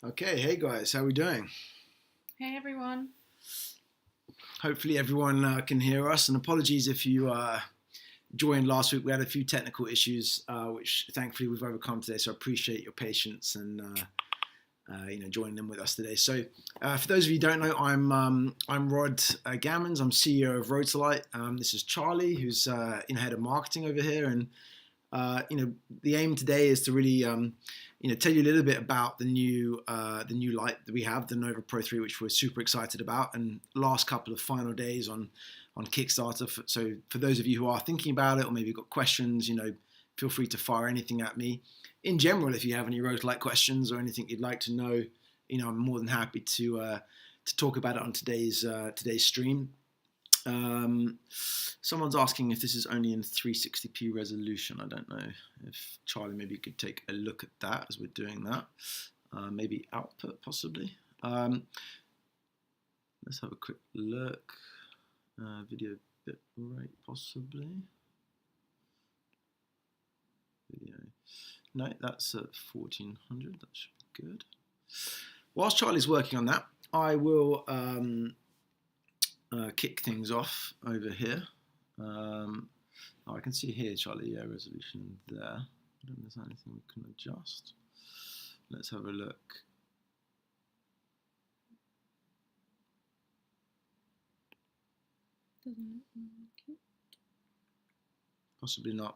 Okay, hey guys, how are we doing? Hey everyone. Hopefully everyone can hear us, and apologies if you joined last week. We had a few technical issues, which thankfully we've overcome today, so I appreciate your patience and joining in with us today. So for those of you who don't know, I'm Rod Gammons. I'm CEO of Rotolight. This is Charlie, who's head of marketing over here, and the aim today is to really, tell you a little bit about the new light that we have, the Anova PRO 3, which we're super excited about, and last couple of final days on Kickstarter. So for those of you who are thinking about it, or maybe you've got questions, feel free to fire anything at me. In general, if you have any Rotolight questions or anything you'd like to know, I'm more than happy to talk about it on today's stream. Someone's asking if this is only in 360p resolution. I don't know if Charlie maybe could take a look at that as we're doing that. Maybe output possibly. Let's have a quick look. Video bit rate possibly. Video. No, that's at 1400. That should be good. Whilst Charlie's working on that, I will kick things off over here. I can see here, Charlie, resolution there. I don't know if there's anything we can adjust. Let's have a look. Possibly not.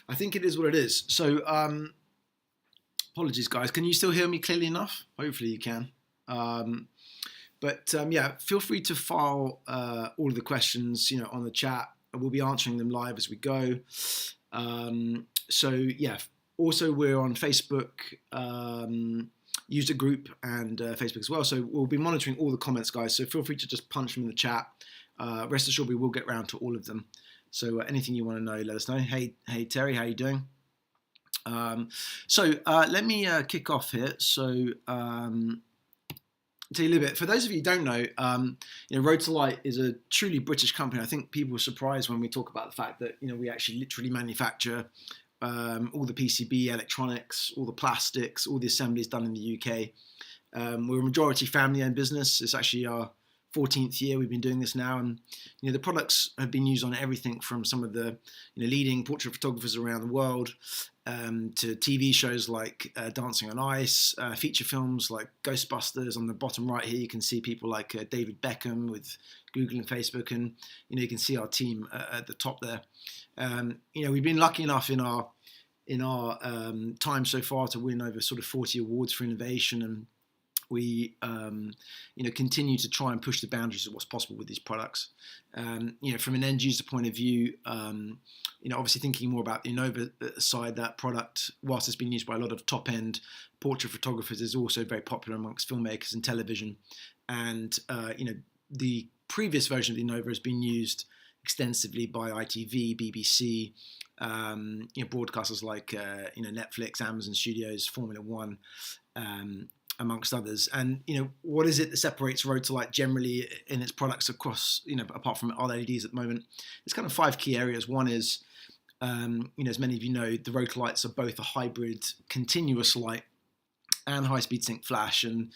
I think it is what it is. So, apologies, guys. Can you still hear me clearly enough? Hopefully you can. But feel free to file all of the questions, on the chat. We'll be answering them live as we go. Also we're on Facebook user group and Facebook as well. So we'll be monitoring all the comments, guys. So feel free to just punch them in the chat. Rest assured we will get round to all of them. So anything you want to know, let us know. Hey Terry, how you doing? Let me kick off here. So. Tell you a little bit. For those of you who don't know, Rotolight is a truly British company. I think people are surprised when we talk about the fact that we actually literally manufacture all the PCB electronics, all the plastics, all the assemblies done in the UK. We're a majority family-owned business. It's actually our 14th year we've been doing this now, and the products have been used on everything from some of the leading portrait photographers around the world to TV shows like Dancing on Ice, feature films like Ghostbusters. On the bottom right here you can see people like David Beckham with Google and Facebook, and you can see our team at the top there. We've been lucky enough in our time so far to win over sort of 40 awards for innovation, and we continue to try and push the boundaries of what's possible with these products. From an end user point of view, obviously thinking more about the Anova side, that product, whilst it's been used by a lot of top end portrait photographers, is also very popular amongst filmmakers and television. And the previous version of the Anova has been used extensively by ITV, BBC, broadcasters like Netflix, Amazon Studios, Formula One, amongst others. And what is it that separates Rotolight generally in its products across, apart from LEDs at the moment? There's kind of 5 key areas. One is, as many of you know, the Rotolights are both a hybrid continuous light and high-speed sync flash, and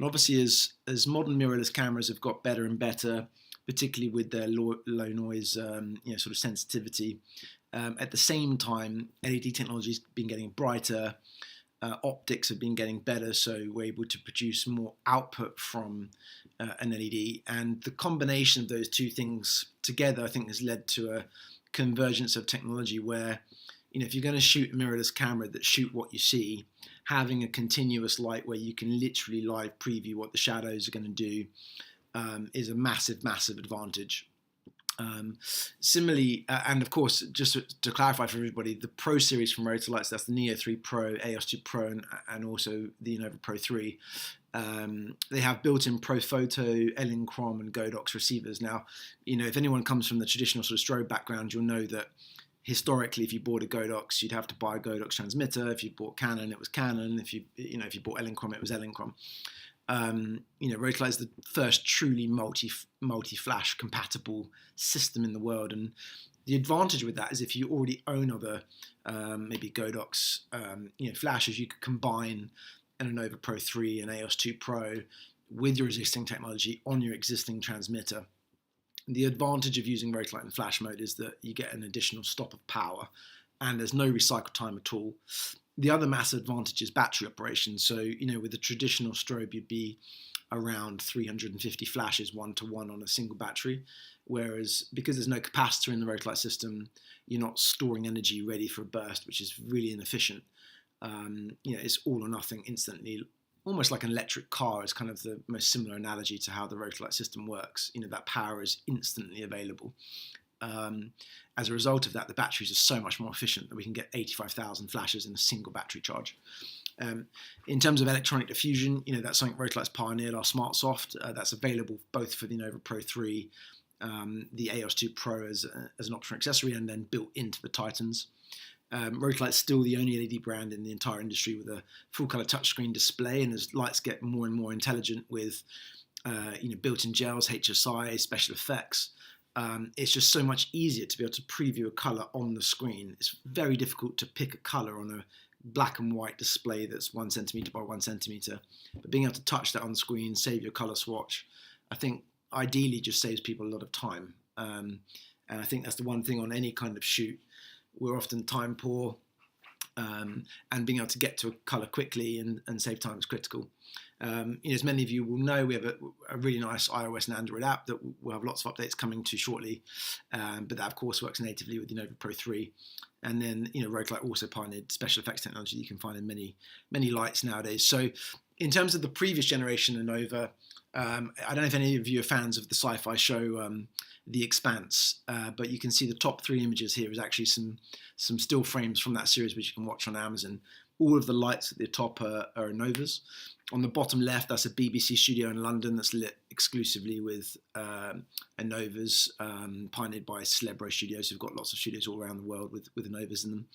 obviously as modern mirrorless cameras have got better and better, particularly with their low noise sort of sensitivity, at the same time LED technology's been getting brighter. Optics have been getting better, so we're able to produce more output from an LED. And the combination of those two things together, I think, has led to a convergence of technology where, if you're going to shoot a mirrorless camera that shoot what you see, having a continuous light where you can literally live preview what the shadows are going to do is a massive, massive advantage. Similarly, and of course, just to clarify for everybody, the Pro series from Rotolight, so that's the Neo 3 Pro, AS2 Pro, and also the Anova Pro 3. They have built-in Pro Photo, Elinchrom, and Godox receivers. Now, if anyone comes from the traditional sort of strobe background, you'll know that historically, if you bought a Godox, you'd have to buy a Godox transmitter. If you bought Canon, it was Canon. If you bought Elinchrom, it was Elinchrom. Rotolight is the first truly multi-flash compatible system in the world, and the advantage with that is if you already own other maybe Godox flashes, you could combine an Anova Pro 3 and EOS 2 Pro with your existing technology on your existing transmitter. The advantage of using Rotolight in flash mode is that you get an additional stop of power and there's no recycle time at all. The other massive advantage is battery operation. So, with a traditional strobe, you'd be around 350 flashes 1-to-1 on a single battery. Whereas because there's no capacitor in the Rotolight system, you're not storing energy ready for a burst, which is really inefficient. It's all or nothing instantly. Almost like an electric car is kind of the most similar analogy to how the Rotolight system works. That power is instantly available. As a result of that, the batteries are so much more efficient that we can get 85,000 flashes in a single battery charge. In terms of electronic diffusion, that's something Rotolight's pioneered, our SmartSoft. That's available both for the Anova Pro 3, the EOS 2 Pro as an optional accessory, and then built into the Titans. Rotolight's still the only LED brand in the entire industry with a full-color touchscreen display, and as lights get more and more intelligent with built-in gels, HSI, special effects, it's just so much easier to be able to preview a color on the screen. It's very difficult to pick a color on a black and white display that's 1 centimeter by 1 centimeter, but being able to touch that on the screen, save your color swatch, I think ideally just saves people a lot of time. And I think that's the one thing on any kind of shoot. We're often time poor, and being able to get to a colour quickly and save time is critical. As many of you will know, we have a really nice iOS and Android app that we'll have lots of updates coming to shortly, but that of course works natively with the Anova Pro 3. And then Rotolight also pioneered special effects technology you can find in many lights nowadays. So in terms of the previous generation Anova, I don't know if any of you are fans of the sci-fi show The Expanse, but you can see the top 3 images here is actually some still frames from that series which you can watch on Amazon. All of the lights at the top are Anovas. On the bottom left, that's a BBC studio in London that's lit exclusively with Anovas, pioneered by Celebro Studios, who've got lots of studios all around the world with Anovas in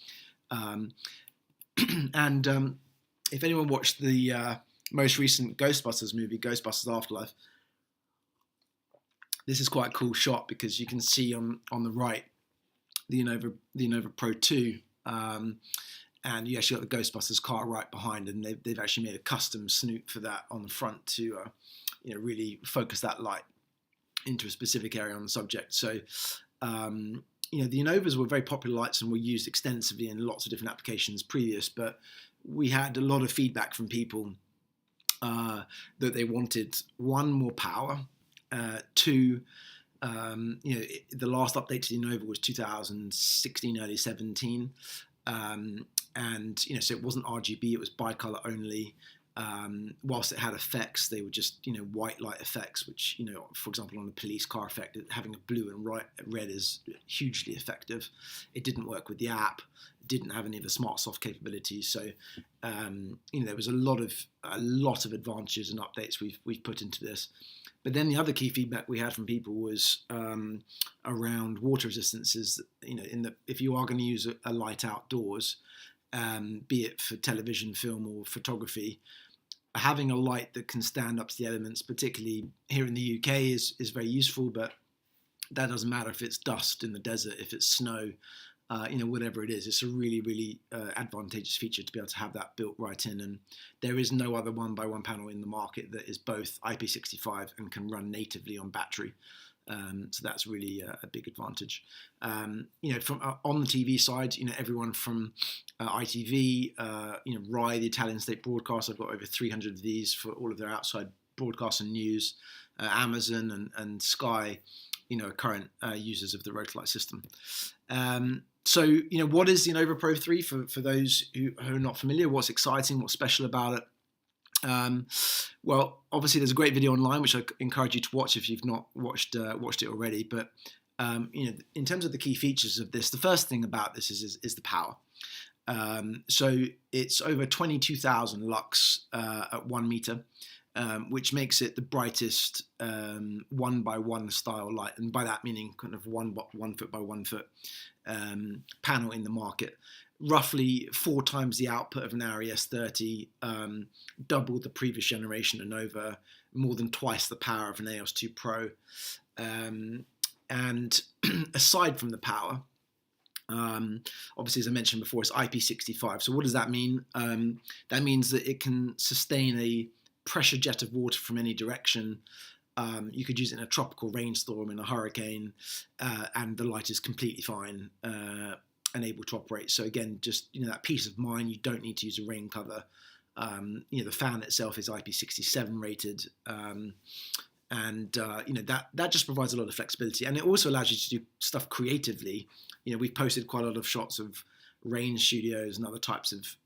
them. And if anyone watched the most recent Ghostbusters movie, Ghostbusters Afterlife, this is quite a cool shot because you can see on the right the Anova Pro 2, and you actually got the Ghostbusters car right behind, and they've actually made a custom snoot for that on the front to really focus that light into a specific area on the subject. So the Anovas were very popular lights and were used extensively in lots of different applications previous, but we had a lot of feedback from people that they wanted, 1, more power, 2, the last update to the Anova was 2016, early 17, and so it wasn't RGB, it was bicolor only. Whilst it had effects, they were just white light effects, which for example on the police car effect, having a blue and red is hugely effective. It didn't work with the app, it didn't have any of the SmartSoft capabilities, so there was a lot of advantages and updates we've put into this. But then the other key feedback we had from people was around water resistances. If you are going to use a light outdoors, be it for television, film, or photography, having a light that can stand up to the elements, particularly here in the UK, is very useful. But that doesn't matter if it's dust in the desert, if it's snow, whatever it is. It's a really, really advantageous feature to be able to have that built right in. And there is no other 1x1 panel in the market that is both IP65 and can run natively on battery. So that's really a big advantage. From on the TV side, everyone from ITV, Rai, the Italian state broadcast, I've got over 300 of these for all of their outside broadcasts and news. Amazon and Sky, are current users of the Rotolight system. So, what is the Anova Pro 3 for those who are not familiar? What's exciting? What's special about it? Well, obviously there's a great video online which I encourage you to watch if you've not watched it already. But in terms of the key features of this, the first thing about this is the power. So it's over 22,000 lux at 1 meter, which makes it the brightest 1x1 style light, and by that meaning kind of 1 foot by 1 foot panel in the market. roughly 4 times the output of an Arri S30, double the previous generation Anova, more than twice the power of an EOS 2 Pro. And aside from the power, obviously, as I mentioned before, it's IP65. So what does that mean? That means that it can sustain a pressure jet of water from any direction. You could use it in a tropical rainstorm, in a hurricane, and the light is completely fine and able to operate. So again, just that peace of mind. You don't need to use a rain cover. The fan itself is IP67 rated. That just provides a lot of flexibility, and it also allows you to do stuff creatively. We've posted quite a lot of shots of rain studios and other types of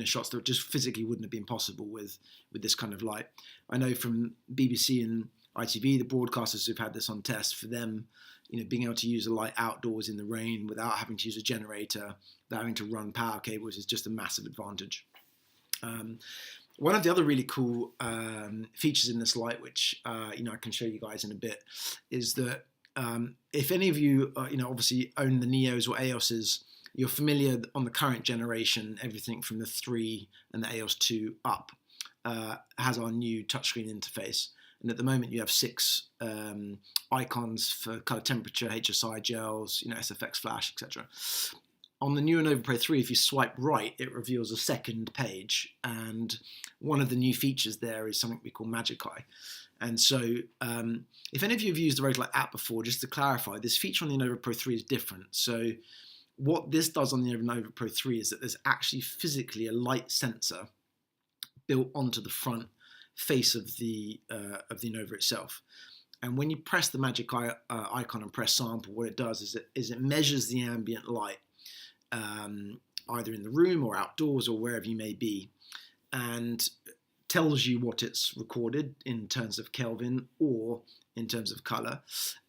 shots that just physically wouldn't have been possible with this kind of light. I know from BBC and ITV, the broadcasters who've had this on test, for them, being able to use a light outdoors in the rain without having to use a generator, without having to run power cables, is just a massive advantage. One of the other really cool features in this light, which I can show you guys in a bit, is that if any of you obviously own the Neos or EOSs, you're familiar on the current generation. Everything from the 3 and the EOS 2 up has our new touchscreen interface, and at the moment you have 6 icons for color temperature, HSI gels, SFX flash, etc. On the new Anova Pro 3, if you swipe right, it reveals a second page, and one of the new features there is something we call Magic Eye. And so if any of you have used the Rotolight app before, just to clarify, this feature on the Anova Pro 3 is different. So what this does on the Anova Pro 3 is that there's actually physically a light sensor built onto the front face of the Anova itself. And when you press the Magic Eye icon and press sample, what it does is it measures the ambient light, either in the room or outdoors or wherever you may be, and tells you what it's recorded in terms of Kelvin or in terms of color,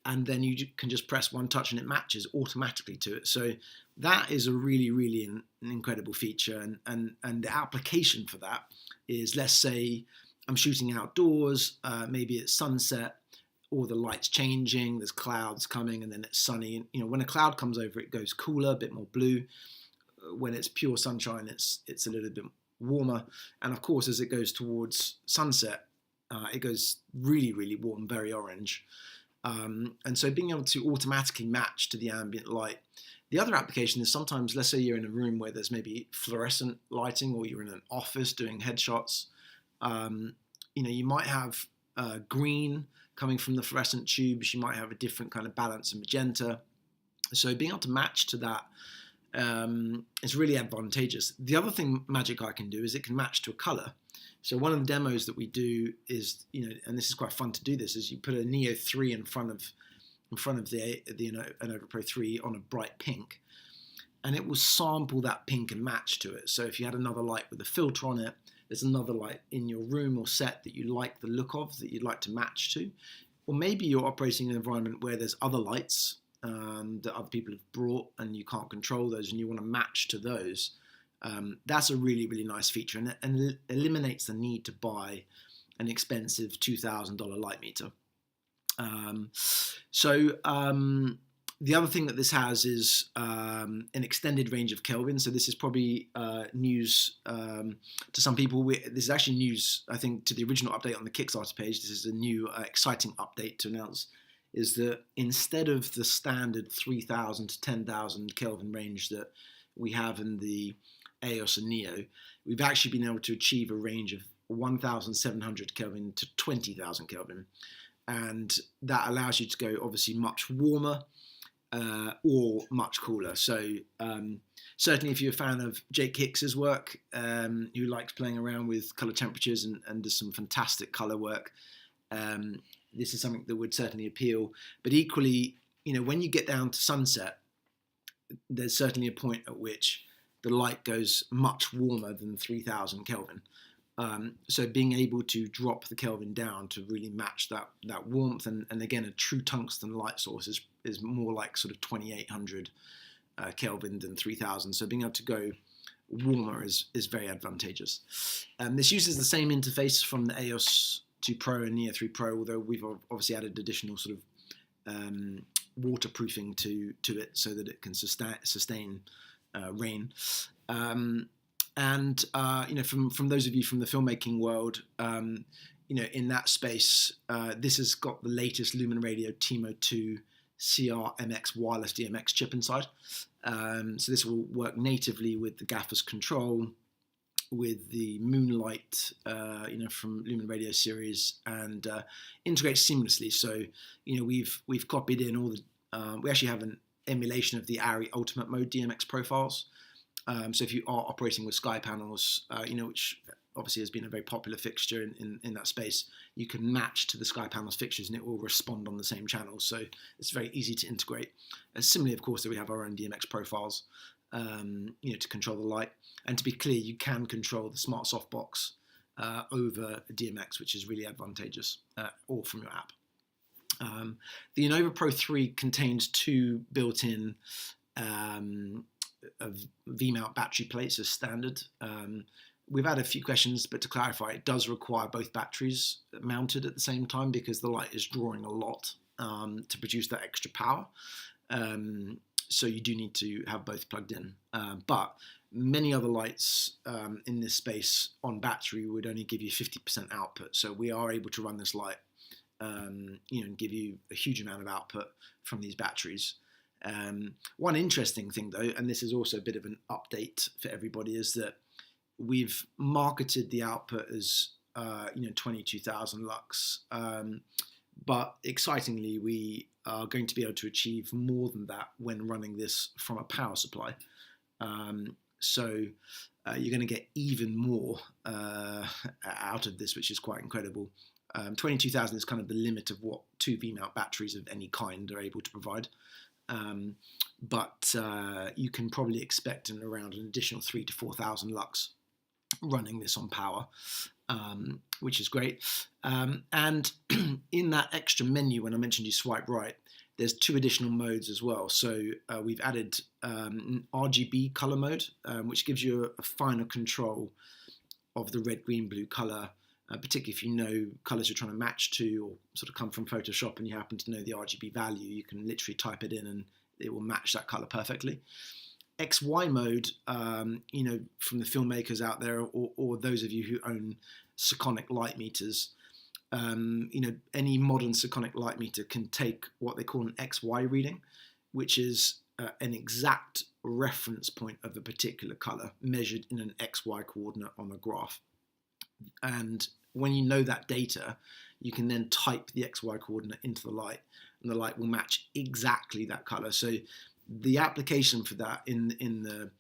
and then you can just press one touch and it matches automatically to it. So that is a really, really an incredible feature, and the application for that is, let's say I'm shooting outdoors, maybe it's sunset, or the light's changing, there's clouds coming, and then it's sunny. When a cloud comes over, it goes cooler, a bit more blue. When it's pure sunshine, it's a little bit warmer. And of course, as it goes towards sunset, it goes really, really warm, very orange. And so being able to automatically match to the ambient light. The other application is sometimes, let's say you're in a room where there's maybe fluorescent lighting, or you're in an office doing headshots. You might have green coming from the fluorescent tubes. You might have a different kind of balance of magenta. So being able to match to that is really advantageous. The other thing Magic Eye can do is it can match to a color. So one of the demos that we do is, and this is quite fun to do this, is you put a Neo 3 in front of the Anova Pro 3 on a bright pink, and it will sample that pink and match to it. So if you had another light with a filter on it, there's another light in your room or set that you like the look of, that you'd like to match to. Or maybe you're operating in an environment where there's other lights that other people have brought and you can't control those, and you want to match to those. That's a really, really nice feature, and it eliminates the need to buy an expensive $2,000 light meter. The other thing that this has is an extended range of Kelvin. So this is probably news to some people. This is actually news, I think, to the original update on the Kickstarter page. This is a new exciting update to announce, is that instead of the standard 3,000 to 10,000 Kelvin range that we have in the EOS and Neo, we've actually been able to achieve a range of 1,700 Kelvin to 20,000 Kelvin. And that allows you to go obviously much warmer or much cooler. So certainly if you're a fan of Jake Hicks's work, who likes playing around with color temperatures and does some fantastic color work, this is something that would certainly appeal. But equally, when you get down to sunset, there's certainly a point at which the light goes much warmer than 3,000 Kelvin. So being able to drop the Kelvin down to really match that warmth, and again, a true tungsten light source is more like sort of 2,800 Kelvin than 3,000. So being able to go warmer is very advantageous. This uses the same interface from the EOS 2 Pro and Neo 3 Pro, although we've obviously added additional sort of waterproofing to it so that it can sustain rain. From those of you from the filmmaking world, in that space, this has got the latest Lumen Radio Timo 2 CR-MX wireless DMX chip inside. So this will work natively with the gaffer's control, with the Moonlight, from Lumen Radio series, and integrates seamlessly. So, we've copied in all the. We actually have an emulation of the ARRI Ultimate Mode DMX profiles. So if you are operating with Sky panels, which obviously has been a very popular fixture in that space, you can match to the Sky panels fixtures and it will respond on the same channel. So it's very easy to integrate. Similarly, of course, that we have our own DMX profiles, to control the light. And to be clear, you can control the smart softbox over DMX, which is really advantageous, or from your app. The Anova PRO 3 contains two built-in V-mount battery plates as standard. We've had a few questions, but to clarify, it does require both batteries mounted at the same time because the light is drawing a lot to produce that extra power. So you do need to have both plugged in. But many other lights in this space on battery would only give you 50% output. So we are able to run this light, and give you a huge amount of output from these batteries. One interesting thing, though, and this is also a bit of an update for everybody, is that we've marketed the output as 22,000 lux, but excitingly, we are going to be able to achieve more than that when running this from a power supply. So you're going to get even more out of this, which is quite incredible. 22,000 is kind of the limit of what two V-mount batteries of any kind are able to provide. But you can probably expect around an additional 3,000 to 4,000 lux running this on power, which is great. And in that extra menu, when I mentioned you swipe right, there's two additional modes as well. So we've added RGB color mode, which gives you a finer control of the red, green, blue color. Particularly if you know colours you're trying to match to, or sort of come from Photoshop and you happen to know the RGB value, you can literally type it in and it will match that colour perfectly. XY mode, from the filmmakers out there, or those of you who own Sekonic light meters, any modern Sekonic light meter can take what they call an XY reading, which is an exact reference point of a particular colour measured in an XY coordinate on a graph. And when you know that data, you can then type the XY coordinate into the light, and the light will match exactly that color. So the application for that in the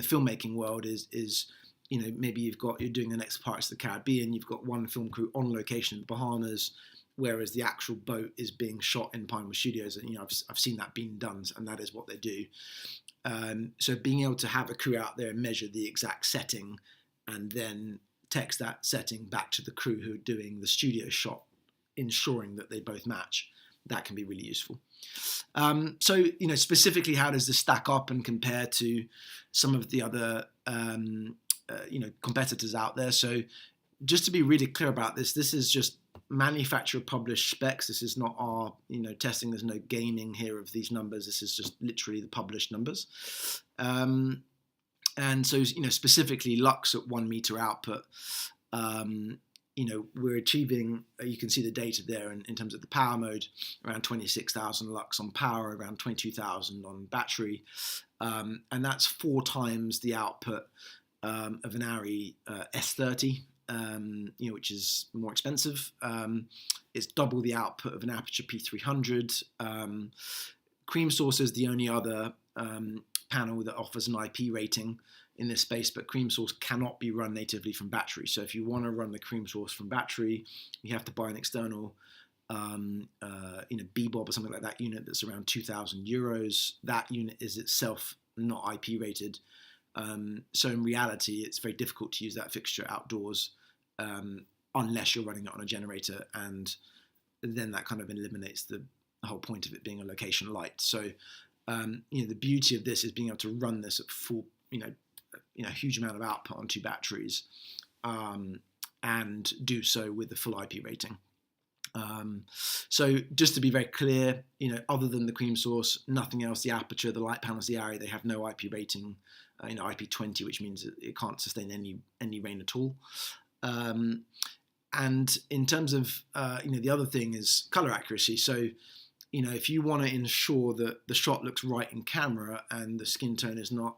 filmmaking world is maybe you're doing the next Pirates of the Caribbean, you've got one film crew on location in the Bahamas, whereas the actual boat is being shot in Pinewood Studios, and I've seen that being done, and that is what they do. So being able to have a crew out there and measure the exact setting, and then text that setting back to the crew who are doing the studio shot, ensuring that they both match, that can be really useful. So specifically, how does this stack up and compare to some of the other competitors out there? So just to be really clear about this is just manufacturer published specs. This is not our testing. There's no gaming here of these numbers. This is just literally the published numbers. And so, specifically lux at 1 meter output, we're achieving, you can see the data there in terms of the power mode, around 26,000 lux on power, around 22,000 on battery. And that's 4 times the output of an ARRI S30, which is more expensive. It's double the output of an Aperture P300. Cream Source is the only other panel that offers an IP rating in this space, but Cream Source cannot be run natively from battery. So if you want to run the Cream Source from battery, you have to buy an external Bebob or something like that unit that's around €2,000. That unit is itself not IP rated. So in reality, it's very difficult to use that fixture outdoors unless you're running it on a generator, and then that kind of eliminates the whole point of it being a location light. So the beauty of this is being able to run this at full, huge amount of output on 2 batteries, and do so with the full IP rating. So just to be very clear, other than the cream source, nothing else. The aperture, the light panels, the array, they have no IP rating, IP20, which means it can't sustain any rain at all. And in terms of the other thing is color accuracy. So if you want to ensure that the shot looks right in camera and the skin tone is not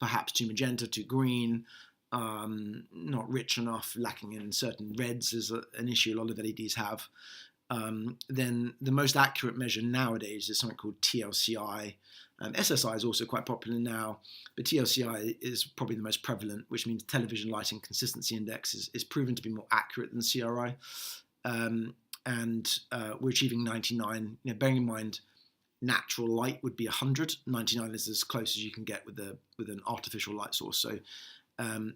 perhaps too magenta, too green, not rich enough, lacking in certain reds is an issue a lot of LEDs have, then the most accurate measure nowadays is something called TLCI. SSI is also quite popular now, but TLCI is probably the most prevalent, which means Television Lighting Consistency Index is proven to be more accurate than CRI. And we're achieving 99. Bearing in mind, natural light would be 100. 99 is as close as you can get with an artificial light source. So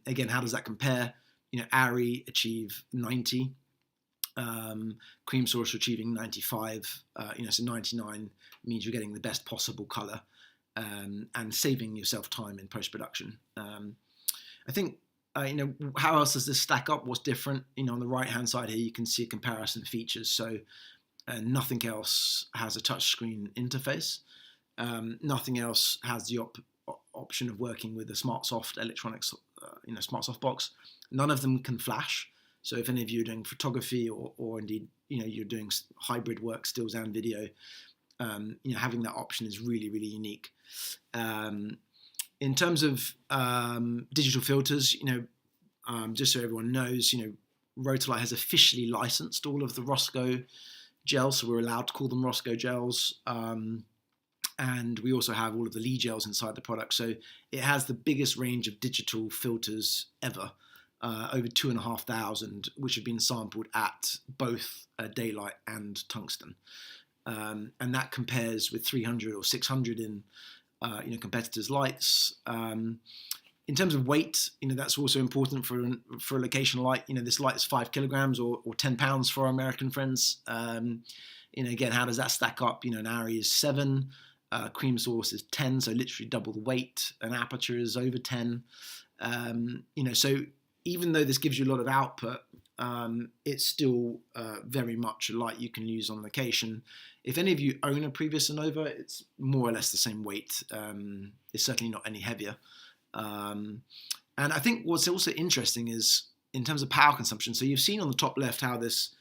again, how does that compare? ARRI achieve 90. Cream source achieving 95. So 99 means you're getting the best possible color and saving yourself time in post-production. I think how else does this stack up? What's different? On the right-hand side here, you can see a comparison of features. So nothing else has a touchscreen interface. Nothing else has the option of working with a SmartSoft electronics, SmartSoft box. None of them can flash. So if any of you are doing photography or indeed, you're doing hybrid work, stills and video, having that option is really, really unique. In terms of digital filters, just so everyone knows, Rotolight has officially licensed all of the Roscoe gels, so we're allowed to call them Roscoe gels. And we also have all of the Lee gels inside the product. So it has the biggest range of digital filters ever, over 2,500, which have been sampled at both daylight and tungsten. And that compares with 300 or 600 in competitors' lights. In terms of weight, that's also important for a location light. This light is 5 kilograms or 10 pounds for our American friends. Again, how does that stack up? An ARRI is 7, cream source is 10, so literally double the weight. An aperture is over 10. So even though this gives you a lot of output, it's still very much a light you can use on location. If any of you own a previous Anova, it's more or less the same weight. It's certainly not any heavier. And I think what's also interesting is in terms of power consumption. So you've seen on the top left how this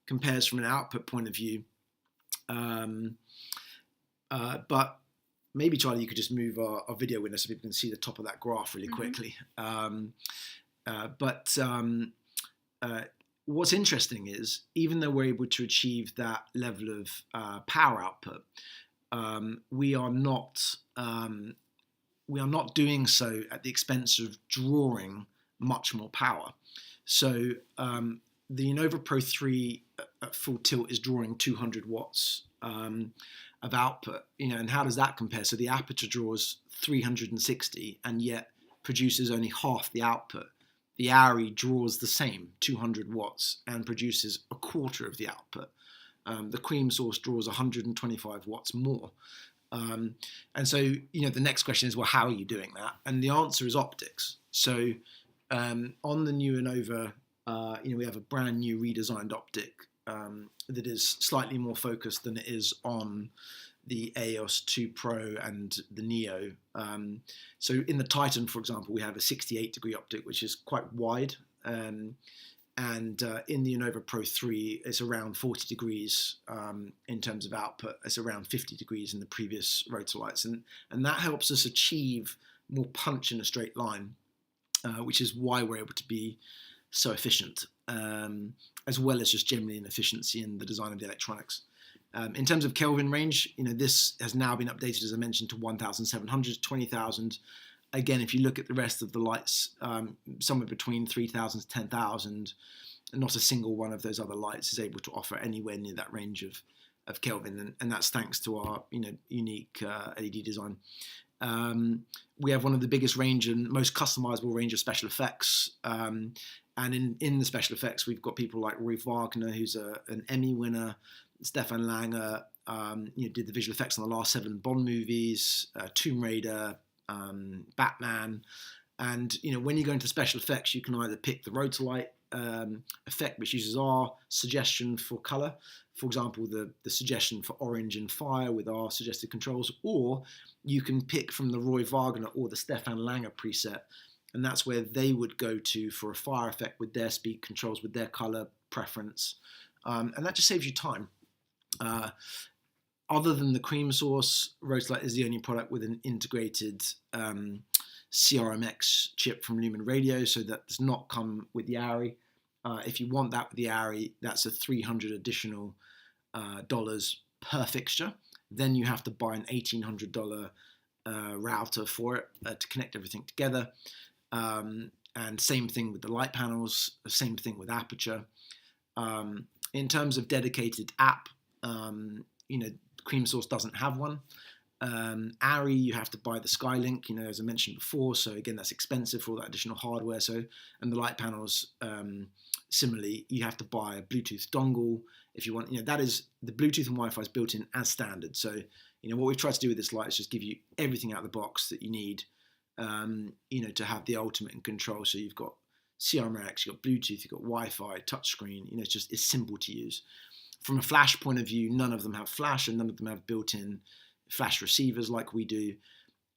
compares from an output point of view. But maybe, Charlie, you could just move our video window so people can see the top of that graph really quickly. What's interesting is, even though we're able to achieve that level of power output, we are not doing so at the expense of drawing much more power. So the Anova Pro 3 at full tilt is drawing 200 watts of output. And how does that compare? So the aperture draws 360 and yet produces only half the output. The ARRI draws the same, 200 watts, and produces a quarter of the output. The cream source draws 125 watts more. And so, the next question is, well, how are you doing that? And the answer is optics. So on the new Anova, we have a brand new redesigned optic that is slightly more focused than it is on the EOS 2 Pro and the Neo. So in the Titan, for example, we have a 68-degree optic, which is quite wide. And in the Anova Pro 3, it's around 40 degrees in terms of output. It's around 50 degrees in the previous Rotolights. And that helps us achieve more punch in a straight line, which is why we're able to be so efficient, as well as just generally in efficiency in the design of the electronics. In terms of Kelvin range, this has now been updated, as I mentioned, to 1,700, 20,000. Again, if you look at the rest of the lights, somewhere between 3,000 to 10,000, not a single one of those other lights is able to offer anywhere near that range of Kelvin, and that's thanks to our unique LED design. We have one of the biggest range and most customizable range of special effects. And in the special effects, we've got people like Roy Wagner, who's an Emmy winner. Stefan Langer did the visual effects on the last 7 Bond movies, Tomb Raider, Batman. And when you go into special effects, you can either pick the Rotolight effect which uses our suggestion for color. For example, the suggestion for orange and fire with our suggested controls, or you can pick from the Roy Wagner or the Stefan Langer preset, and that's where they would go to for a fire effect with their speed controls, with their color preference, and that just saves you time. Other than the cream source, Rotolight is the only product with an integrated CRMX chip from Lumen Radio, so that does not come with the ARRI. If you want that with the ARRI, that's a $300 additional dollars per fixture. Then you have to buy an $1,800 router for it to connect everything together. And same thing with the light panels, same thing with aperture. In terms of dedicated app, Cream Source doesn't have one. ARRI, you have to buy the Skylink, as I mentioned before. So again, that's expensive for all that additional hardware. And the light panels, similarly, you have to buy a Bluetooth dongle if you want. That is, the Bluetooth and Wi-Fi is built in as standard. So what we've tried to do with this light is just give you everything out of the box that you need, to have the ultimate in control. So you've got CRMX, you've got Bluetooth, you've got Wi-Fi, touchscreen. It's simple to use. From a flash point of view, none of them have flash, and none of them have built-in flash receivers like we do.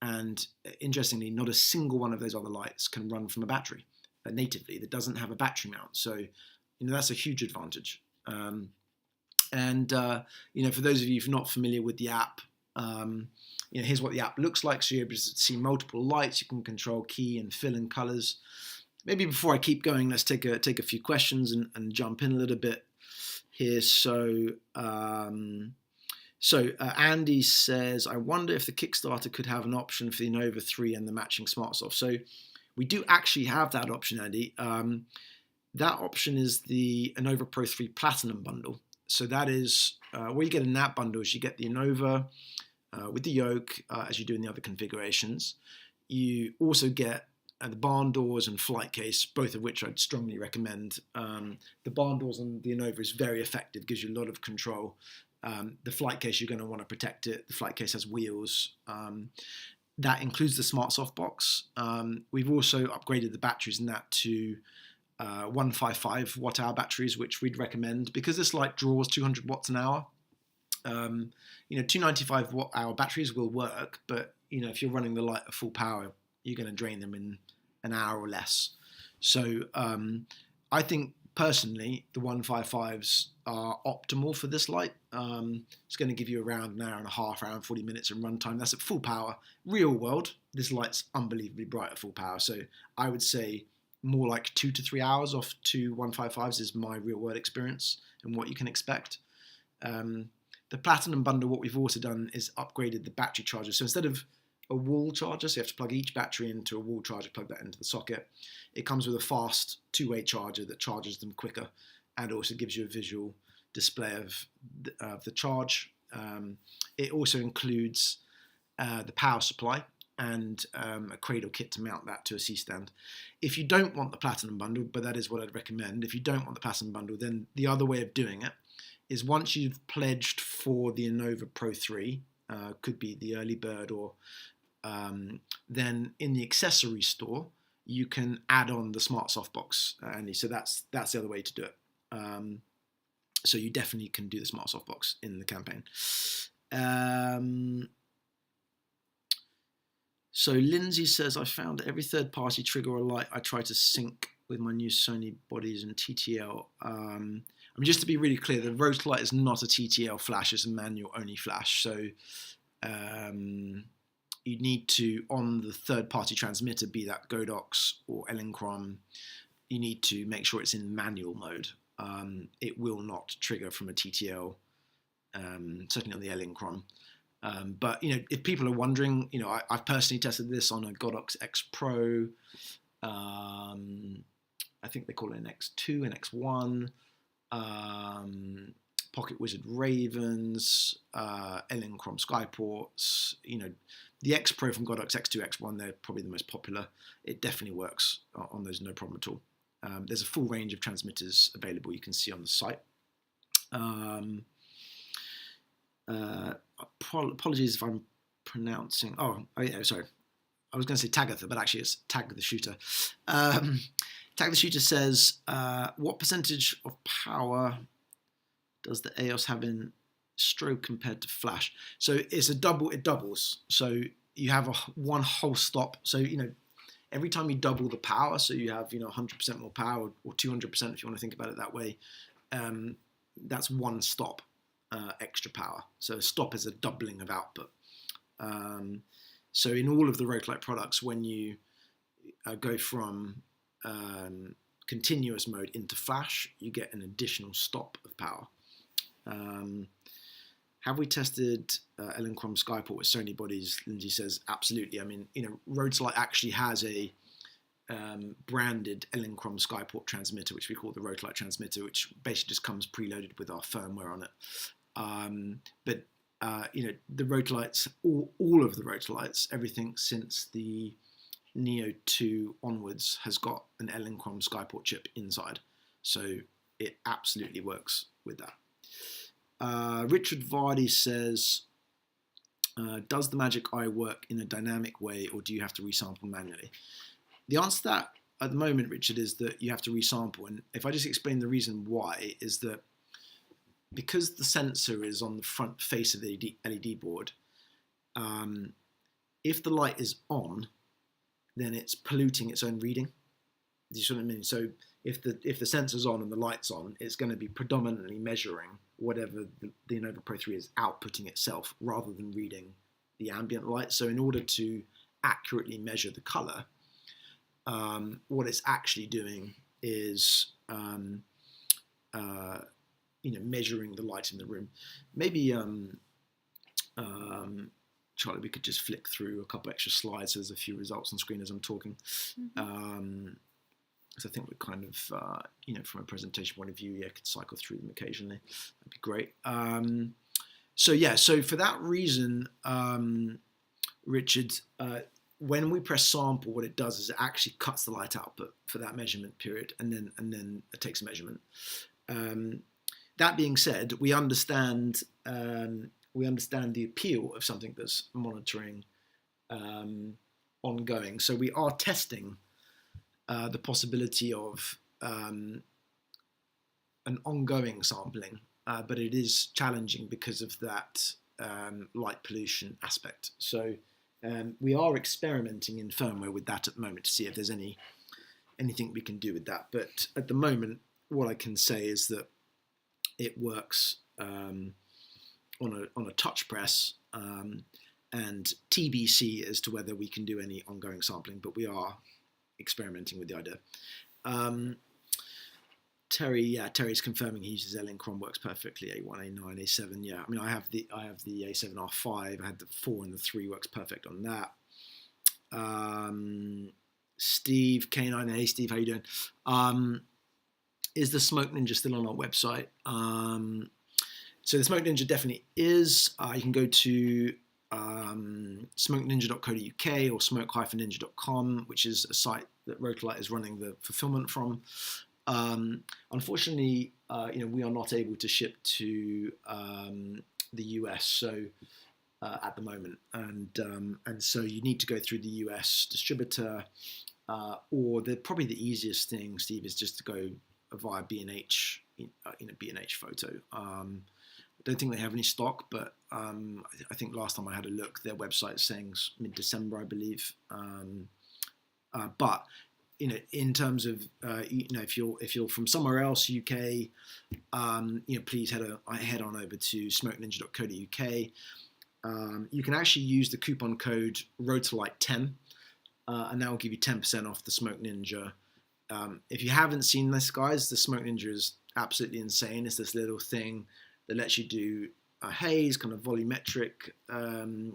And interestingly, not a single one of those other lights can run from a battery natively. That doesn't have a battery mount. So, that's a huge advantage. For those of you who are not familiar with the app, here's what the app looks like. So you're able to see multiple lights. You can control key and fill in colors. Maybe before I keep going, let's take a few questions and jump in a little bit here. So Andy says, I wonder if the Kickstarter could have an option for the Anova 3 and the matching SmartSoft. So we do actually have that option, Andy. That option is the Anova Pro 3 Platinum bundle. So that is, what you get in that bundle is you get the Anova with the yoke, as you do in the other configurations. You also get the barn doors and flight case, both of which I'd strongly recommend. The barn doors on the Anova is very effective, gives you a lot of control. The flight case, you're going to want to protect it. The flight case has wheels. That includes the SmartSoft box. We've also upgraded the batteries in that to 155 watt-hour batteries, which we'd recommend because this light draws 200 watts an hour. 295 watt-hour batteries will work, but if you're running the light at full power, you're going to drain them in an hour or less. So I think personally the 155s are optimal for this light. It's going to give you around an hour and a half, around 40 minutes in runtime. That's at full power. Real world, this light's unbelievably bright at full power. So I would say more like 2 to 3 hours off two 155s is my real world experience and what you can expect. The Platinum bundle, what we've also done is upgraded the battery charger. So instead of a wall charger, so you have to plug each battery into a wall charger, plug that into the socket. It comes with a fast two-way charger that charges them quicker and also gives you a visual display of the charge. It also includes the power supply and a cradle kit to mount that to a C-stand. If you don't want the Platinum bundle, but that is what I'd recommend, if you don't want the Platinum bundle, then the other way of doing it is once you've pledged for the Anova Pro 3, could be the early bird or then in the accessory store, you can add on the SmartSoft box, Andy. So that's the other way to do it. So you definitely can do the SmartSoft box in the campaign. So Lindsay says, I found that every third-party trigger or light I try to sync with my new Sony bodies and TTL. Just to be really clear, the Rotolight is not a TTL flash, it's a manual-only flash. So you need to, on the third-party transmitter, be that Godox or Elinchrom, you need to make sure it's in manual mode. It will not trigger from a TTL, certainly on the Elinchrom. But, if people are wondering, I've personally tested this on a Godox X Pro. I think they call it an X2 and X1. Pocket Wizard Ravens, Elinchrom Skyports, the X Pro from Godox, X2, X1, they're probably the most popular. It definitely works on those, no problem at all. There's a full range of transmitters available you can see on the site. Apologies if I'm pronouncing, sorry. I was going to say Tagatha, but actually it's Tag the Shooter. Tag the Shooter says, what percentage of power does the EOS have in strobe compared to flash? So it's a double, it doubles. So you have one whole stop. So, every time you double the power, so you have, 100% more power or 200% if you want to think about it that way, that's one stop extra power. So a stop is a doubling of output. So in all of the Rotolight products, when you go from continuous mode into flash, you get an additional stop of power. Have we tested Elinchrom Skyport with Sony bodies? Lindsay says, absolutely. I mean, Rotolight actually has a branded Elinchrom Skyport transmitter, which we call the Rotolight transmitter, which basically just comes preloaded with our firmware on it. But the Rotolights, all of the Rotolights, everything since the Neo 2 onwards has got an Elinchrom Skyport chip inside. So it absolutely works with that. Richard Vardy says, does the Magic Eye work in a dynamic way, or do you have to resample manually? The answer to that at the moment, Richard, is that you have to resample. And if I just explain the reason why, is that because the sensor is on the front face of the LED board, if the light is on, then it's polluting its own reading. Do you see what I mean? So if the sensor's on and the light's on, it's going to be predominantly measuring whatever the Anova Pro 3 is outputting itself rather than reading the ambient light. So in order to accurately measure the color, what it's actually doing is measuring the light in the room. Maybe Charlie, we could just flick through a couple extra slides so there's a few results on screen as I'm talking. So I think we're kind of, from a presentation point of view, could cycle through them occasionally. That'd be great. So for that reason, Richard, when we press sample, what it does is it actually cuts the light output for that measurement period, and then it takes a measurement. That being said, we understand the appeal of something that's monitoring ongoing. So we are testing the possibility of an ongoing sampling, but it is challenging because of that light pollution aspect. So we are experimenting in firmware with that at the moment to see if there's anything we can do with that. But at the moment, what I can say is that it works on a touch press, and TBC as to whether we can do any ongoing sampling, but we are experimenting with the idea. Terry's confirming he uses Elinchrom, works perfectly. A1, A9, A7. Yeah, I mean, I have the A7R5. I had the 4 and the 3 works perfect on that. Steve K9. Hey Steve, how you doing? Is the Smoke Ninja still on our website? So the Smoke Ninja definitely is. You can go to smokeninja.co.uk or smoke-ninja.com, which is a site that Rotolight is running the fulfillment from. Unfortunately, we are not able to ship to the US so at the moment, and so you need to go through the US distributor, or probably the easiest thing, Steve, is just to go via B&H, B&H Photo. I don't think they have any stock, but I think last time I had a look, their website's saying mid-December, I believe. But in terms of if you're from somewhere else, UK, please head on over to smokeninja.co.uk. You can actually use the coupon code Rotolight10, and that will give you 10% off the Smoke Ninja. If you haven't seen this, guys, the Smoke Ninja is absolutely insane. It's this little thing that lets you do a haze, kind of volumetric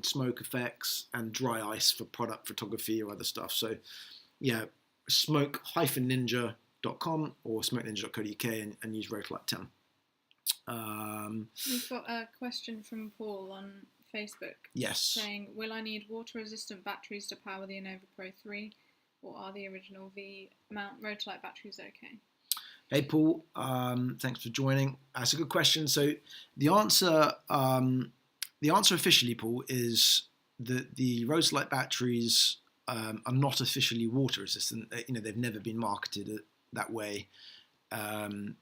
smoke effects, and dry ice for product photography or other stuff. So, yeah, smoke-ninja.com or smokeninja.co.uk and use Rotolight 10. We've got a question from Paul on Facebook. Yes. Saying, will I need water-resistant batteries to power the Anova Pro 3, or are the original V-mount Rotolight batteries okay? Hey Paul, thanks for joining. That's a good question. So the answer officially, Paul, is that the Rotolight batteries are not officially water resistant. They've never been marketed that way. In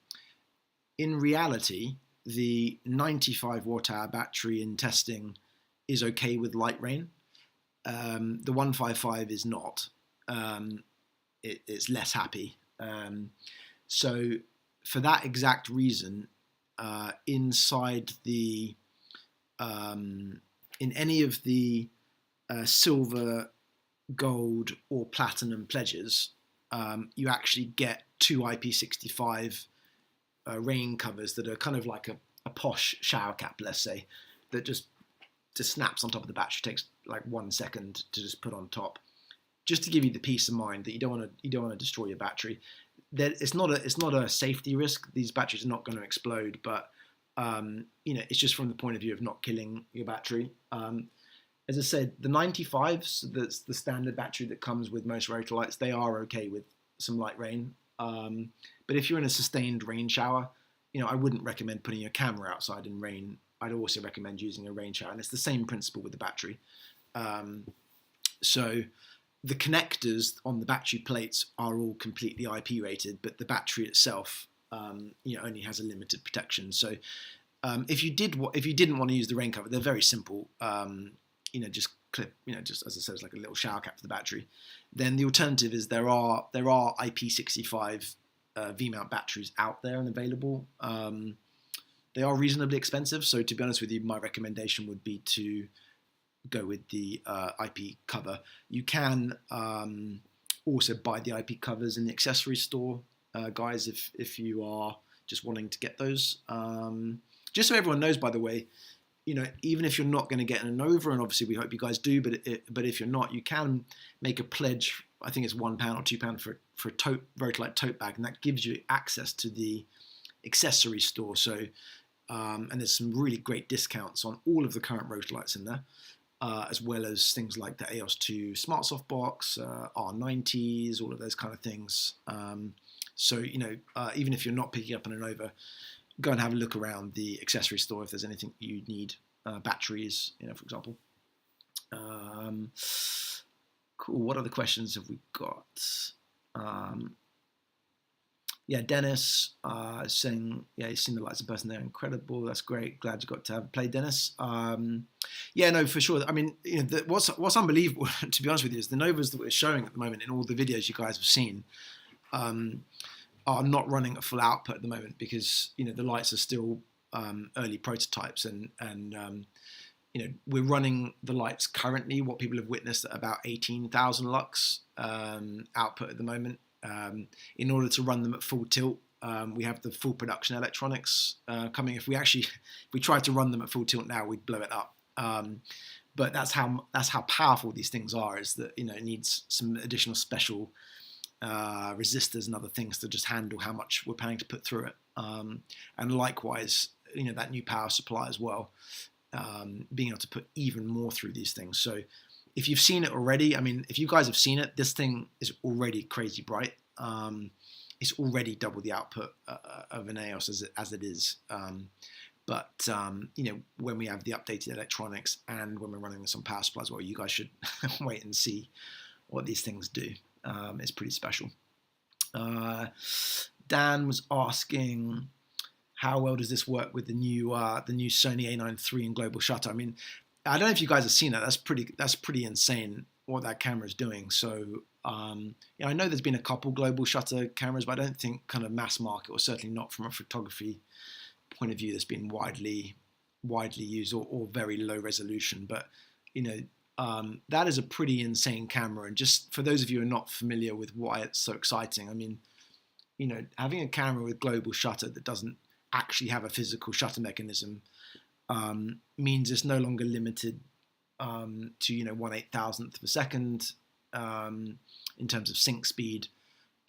reality, the 95 watt hour battery in testing is okay with light rain. The 155 is not. It's less happy. So for that exact reason, inside the in any of the silver, gold, or platinum pledges, you actually get two IP65 rain covers that are kind of like a posh shower cap, let's say, that just snaps on top of the battery. Takes like 1 second to just put on top, just to give you the peace of mind that you don't want to destroy your battery. It's not a safety risk. These batteries are not going to explode, but it's just from the point of view of not killing your battery. As I said, the 95s, that's the standard battery that comes with most Rotolights, they are okay with some light rain. But if you're in a sustained rain shower, I wouldn't recommend putting your camera outside in rain. I'd also recommend using a rain shower, and it's the same principle with the battery. So the connectors on the battery plates are all completely IP rated, but the battery itself, only has a limited protection. So if you didn't want to use the rain cover, they're very simple. Just clip, just as I said, it's like a little shower cap for the battery. Then the alternative is there are IP65 V-mount batteries out there and available. They are reasonably expensive, so to be honest with you, my recommendation would be to go with the IP cover. You can also buy the IP covers in the accessory store, guys, if you are just wanting to get those. Just so everyone knows, by the way, even if you're not going to get an Anova, and obviously we hope you guys do, but if you're not, you can make a pledge. I think it's £1 or £2 for a Rotolight tote bag, and that gives you access to the accessory store. So, and there's some really great discounts on all of the current Rotolights in there, as well as things like the EOS 2 Smart Softbox, R90s, all of those kind of things. So, even if you're not picking up an Anova, go and have a look around the accessory store if there's anything you need, batteries, for example. Cool. What other questions have we got? Dennis saying, he's seen the lights in person. They're incredible. That's great. Glad you got to have played, Dennis. No, for sure. I mean, what's unbelievable, to be honest with you, is the Novas that we're showing at the moment in all the videos you guys have seen are not running at full output at the moment because the lights are still early prototypes, and we're running the lights currently, what people have witnessed, at about 18,000 lux output at the moment. In order to run them at full tilt, we have the full production electronics coming. If we tried to run them at full tilt now, we'd blow it up. But that's how powerful these things are. Is that it needs some additional special resistors and other things to just handle how much we're planning to put through it. And likewise, that new power supply as well, being able to put even more through these things. So if you've seen it already, I mean, if you guys have seen it, this thing is already crazy bright. It's already double the output of an EOS as it is. But when we have the updated electronics and when we're running this on power supply as well, you guys should wait and see what these things do. It's pretty special. Dan was asking, how well does this work with the new Sony A9 III and global shutter? I mean, I don't know if you guys have seen that. That's pretty insane what that camera is doing. So I know there's been a couple global shutter cameras, but I don't think kind of mass market, or certainly not from a photography point of view, that's been widely used or very low resolution. But that is a pretty insane camera. And just for those of you who are not familiar with why it's so exciting, I mean, having a camera with global shutter that doesn't actually have a physical shutter mechanism means it's no longer limited to 1/8000th of a second in terms of sync speed.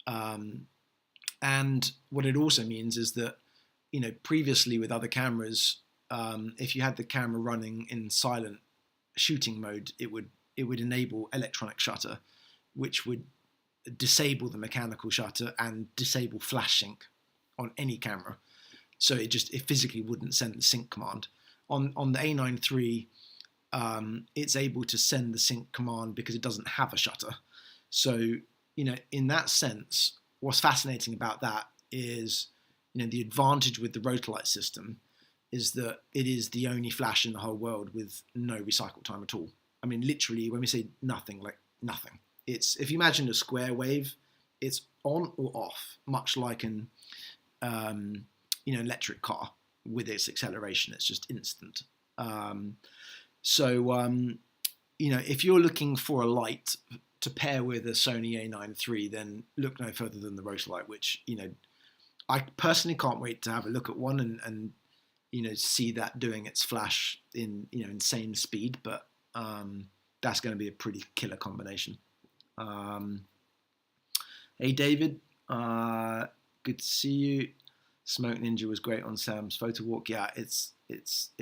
And what it also means is that previously with other cameras, if you had the camera running in silent shooting mode, it would enable electronic shutter, which would disable the mechanical shutter and disable flash sync on any camera. So it physically wouldn't send the sync command. On the A9 III, it's able to send the sync command because it doesn't have a shutter. So in that sense, what's fascinating about that is, the advantage with the Rotolight system is that it is the only flash in the whole world with no recycle time at all. I mean, literally, when we say nothing, like nothing. It's, if you imagine a square wave, it's on or off, much like an electric car with its acceleration. It's just instant. If you're looking for a light to pair with a Sony A9 III, then look no further than the Rotolight, which, I personally can't wait to have a look at one and see that doing its flash in, insane speed, but that's going to be a pretty killer combination. Hey, David, good to see you. Smoke Ninja was great on Sam's photo walk. Yeah, it's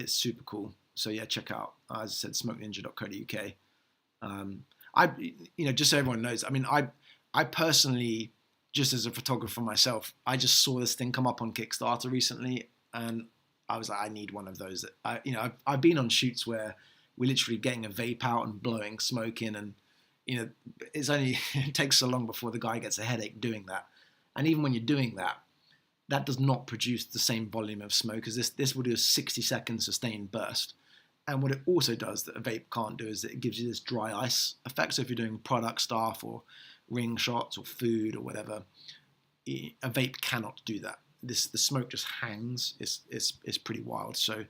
super cool. So yeah, check out, as I said, smokeninja.co.uk. Just so everyone knows, I mean, I personally, just as a photographer myself, I just saw this thing come up on Kickstarter recently, and I was like, I need one of those. I've been on shoots where we're literally getting a vape out and blowing smoke in, and it takes so long before the guy gets a headache doing that. And even when you're doing that, that does not produce the same volume of smoke as this. This will do a 60-second sustained burst. And what it also does that a vape can't do is that it gives you this dry ice effect. So if you're doing product stuff or ring shots or food or whatever, a vape cannot do that. The smoke just hangs. It's pretty wild. So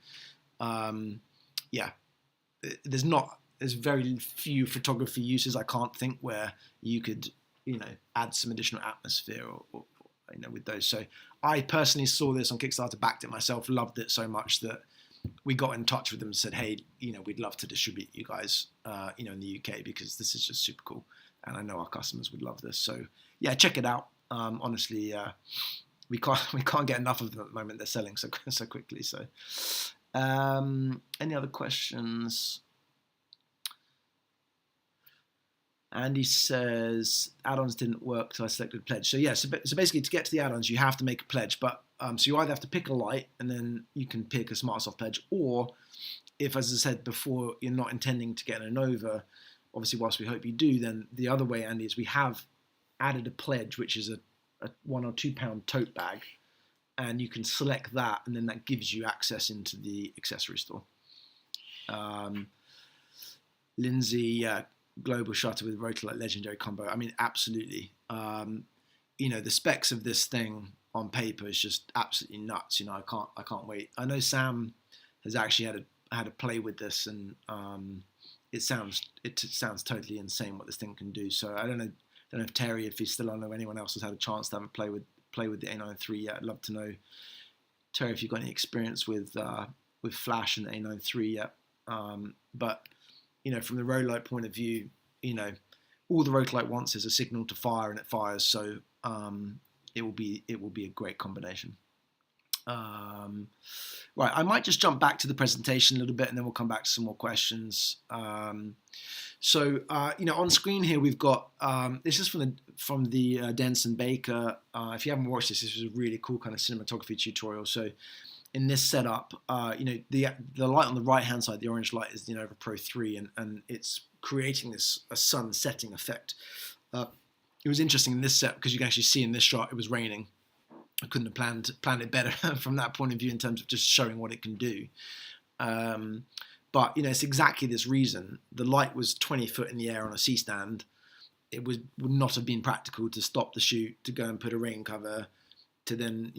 there's very few photography uses I can't think where you could add some additional atmosphere or with those. So I personally saw this on Kickstarter, backed it myself, loved it so much that we got in touch with them and said, hey, we'd love to distribute you guys, in the UK, because this is just super cool. And I know our customers would love this. So yeah, check it out. Honestly, we can't get enough of them at the moment. They're selling so quickly. So any other questions? Andy says add-ons didn't work, so I selected pledge. So yeah, so basically to get to the add-ons, you have to make a pledge. But so you either have to pick a light, and then you can pick a SmartSoft pledge, or if, as I said before, you're not intending to get an Anova, obviously whilst we hope you do, then the other way, Andy, is we have added a pledge, which is a £1 or £2 tote bag, and you can select that, and then that gives you access into the accessory store. Lindsay, global shutter with Rotolight legendary combo. I mean, absolutely. The specs of this thing on paper is just absolutely nuts. I can't wait. I know Sam has actually had a play with this, and it sounds totally insane what this thing can do. So I don't know if Terry, if he's still on, or anyone else has had a chance to have a play with the A9 III yet. I'd love to know, Terry, if you've got any experience with Flash and the A9 III yet. But from the Rotolight point of view, all the Rotolight wants is a signal to fire, and it fires. So it will be a great combination. Right, I might just jump back to the presentation a little bit, and then we'll come back to some more questions. On screen here we've got this is from the Denson Baker. If you haven't watched this is a really cool kind of cinematography tutorial. So in this setup, the light on the right hand side, the orange light, is the Anova Pro 3, and it's creating a sun setting effect. It was interesting in this set because you can actually see in this shot it was raining. I couldn't have planned it better from that point of view in terms of just showing what it can do. But it's exactly this reason. The light was 20 foot in the air on a C-stand. It would not have been practical to stop the shoot, to go and put a rain cover, to then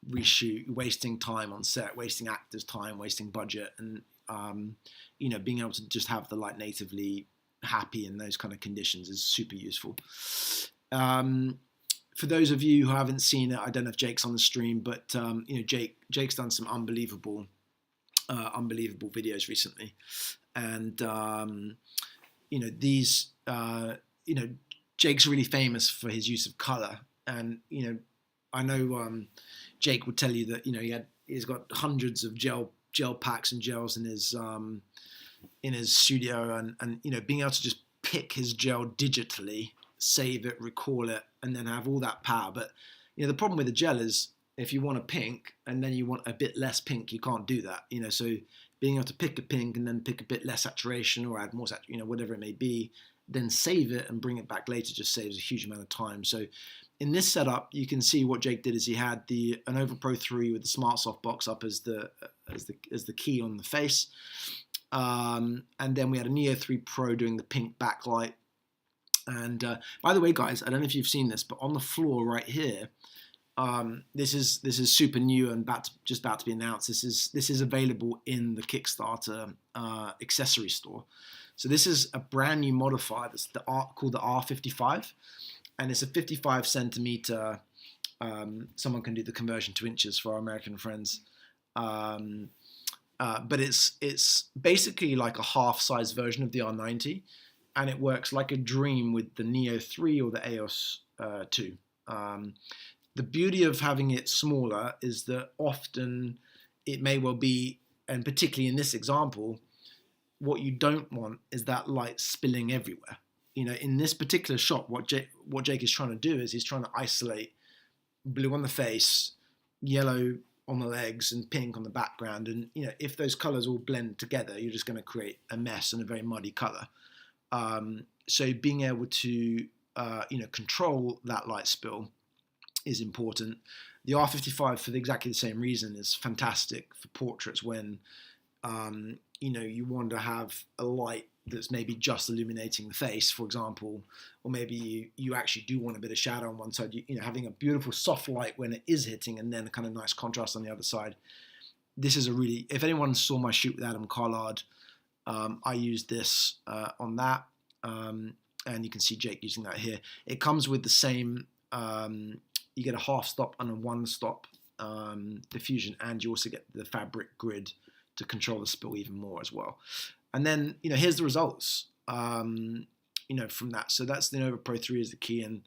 reshoot, wasting time on set, wasting actors' time, wasting budget, and being able to just have the light natively happy in those kind of conditions is super useful. For those of you who haven't seen it, I don't know if Jake's on the stream, but Jake's done some unbelievable videos recently, and Jake's really famous for his use of color, and I know Jake would tell you that he's got hundreds of gel packs and gels in his studio, and being able to just pick his gel digitally, save it, recall it, and then have all that power. But the problem with the gel is if you want a pink and then you want a bit less pink, you can't do that. So being able to pick a pink and then pick a bit less saturation or add more saturation, whatever it may be, then save it and bring it back later just saves a huge amount of time. So in this setup, you can see what Jake did is he had the Anova Pro 3 with the Smart Softbox up as the key on the face. And then we had a Neo 3 Pro doing the pink backlight. And by the way, guys, I don't know if you've seen this, but on the floor right here, this is super new and just about to be announced. This is available in the Kickstarter accessory store. So this is a brand new modifier that's called the R55, and it's a 55 centimeter. Someone can do the conversion to inches for our American friends. But it's basically like a half-size version of the R90, and it works like a dream with the Neo 3 or the EOS 2. The beauty of having it smaller is that often it may well be, and particularly in this example, what you don't want is that light spilling everywhere. In this particular shot, what Jake is trying to do is he's trying to isolate blue on the face, yellow on the legs, and pink on the background. And if those colors all blend together, you're just going to create a mess and a very muddy color. So being able to control that light spill is important. The R55, for exactly the same reason, is fantastic for portraits when you want to have a light that's maybe just illuminating the face, for example, or maybe you actually do want a bit of shadow on one side. Having a beautiful soft light when it is hitting, and then a kind of nice contrast on the other side. This is if anyone saw my shoot with Adam Collard, I used this on that, and you can see Jake using that here. It comes with the same. You get a half stop and a one stop diffusion, and you also get the fabric grid to control the spill even more as well. And then here's the results from that. So that's the Anova Pro 3 is the key, and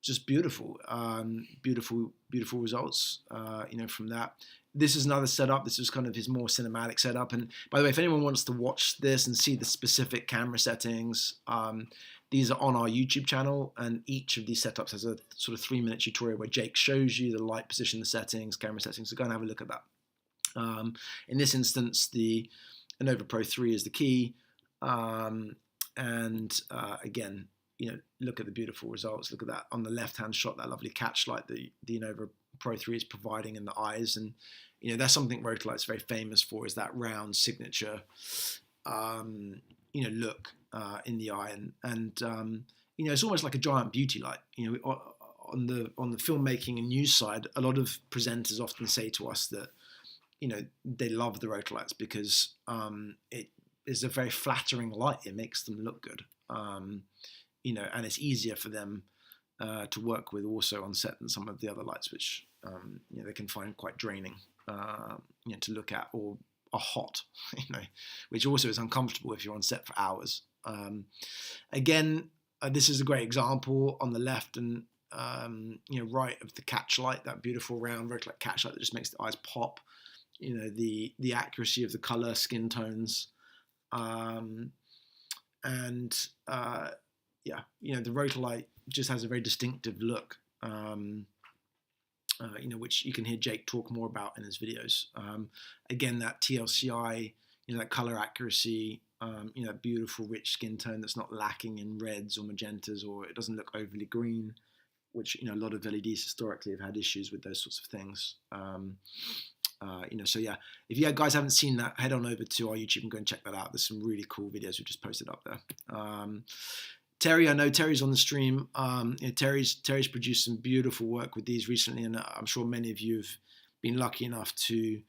just beautiful results from that. This is another setup. This is kind of his more cinematic setup. And by the way, if anyone wants to watch this and see the specific camera settings, these are on our YouTube channel, and each of these setups has a sort of 3-minute tutorial where Jake shows you the light position, the settings, camera settings. So go and have a look at that. In this instance, the Anova Pro 3 is the key. Again, look at the beautiful results. Look at that on the left-hand shot, that lovely catch light that the Anova Pro 3 is providing in the eyes. And, that's something Rotolight's very famous for, is that round signature, look in the eye. And it's almost like a giant beauty light. On the filmmaking and news side, a lot of presenters often say to us that, they love the Rotolights because it is a very flattering light. It makes them look good, and it's easier for them to work with also on set than some of the other lights, which they can find quite draining, to look at, or are hot, which also is uncomfortable if you're on set for hours. Again, this is a great example on the left and right of the catch light, that beautiful round Rotolight catch light that just makes the eyes pop. The accuracy of the color, skin tones, the Rotolight just has a very distinctive look, which you can hear Jake talk more about in his videos. Again, that TLCI, that color accuracy, that beautiful rich skin tone that's not lacking in reds or magentas, or it doesn't look overly green, which a lot of LEDs historically have had issues with those sorts of things. So yeah, if you guys haven't seen that, head on over to our YouTube and go and check that out. There's some really cool videos we just posted up there. Terry, I know Terry's on the stream. Terry's produced some beautiful work with these recently, and I'm sure many of you have been lucky enough to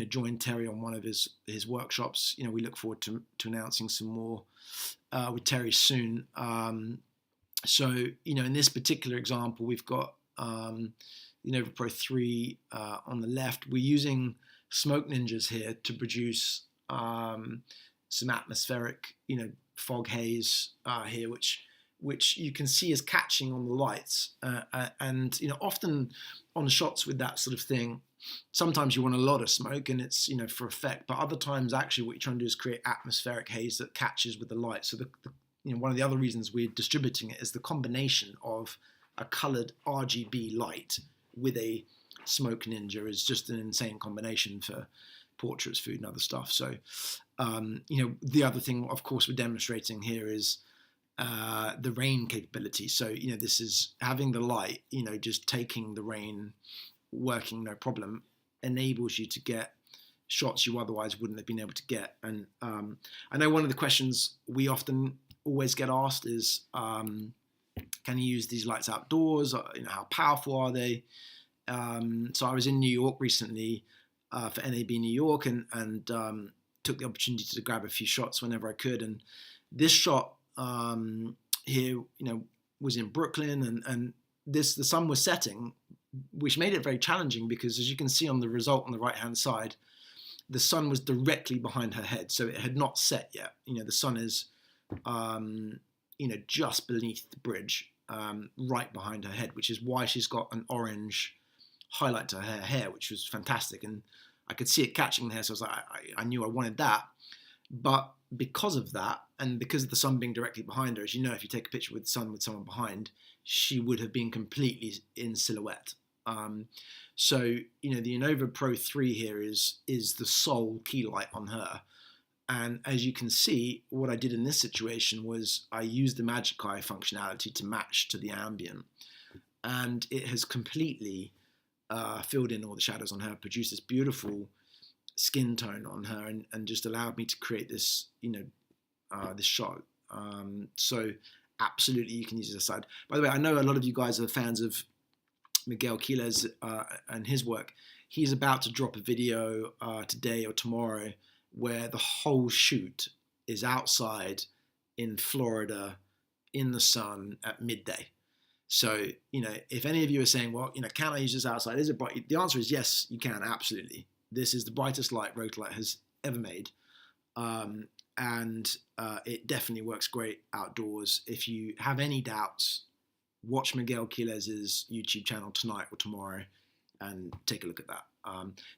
join Terry on one of his workshops. We look forward to announcing some more with Terry soon. So in this particular example, we've got the Anova Pro 3 on the left. We're using Smoke Ninjas here to produce some atmospheric, fog haze here, which you can see is catching on the lights. And often on shots with that sort of thing, sometimes you want a lot of smoke and it's for effect, but other times actually what you're trying to do is create atmospheric haze that catches with the light. So one of the other reasons we're distributing it is the combination of a colored RGB light with a Smoke Ninja is just an insane combination for portraits, food, and other stuff. So, the other thing, of course, we're demonstrating here is the rain capability. So, this is having the light, just taking the rain, working no problem, enables you to get shots you otherwise wouldn't have been able to get. And I know one of the questions we often always get asked is, can you use these lights outdoors? How powerful are they? So I was in New York recently for NAB New York and took the opportunity to grab a few shots whenever I could. And this shot here, was in Brooklyn, and the sun was setting, which made it very challenging because, as you can see on the result on the right-hand side, the sun was directly behind her head, so it had not set yet. The sun is, just beneath the bridge, right behind her head, which is why she's got an orange highlight to her hair, which was fantastic. And I could see it catching the hair, so I was like, I knew I wanted that. But because of that, and because of the sun being directly behind her, as you know, if you take a picture with the sun with someone behind, she would have been completely in silhouette. So, the Anova Pro 3 here is the sole key light on her. And as you can see, what I did in this situation was I used the Magic Eye functionality to match to the ambient. And it has completely filled in all the shadows on her, produced this beautiful skin tone on her, and just allowed me to create this, this shot. So absolutely, you can use it aside. By the way, I know a lot of you guys are fans of Miguel Quiles and his work. He's about to drop a video today or tomorrow where the whole shoot is outside in Florida in the sun at midday. So, if any of you are saying, well, can I use this outside? Is it bright? The answer is yes, you can, absolutely. This is the brightest light Rotolight has ever made. And it definitely works great outdoors. If you have any doubts, watch Miguel Quiles' YouTube channel tonight or tomorrow and take a look at that.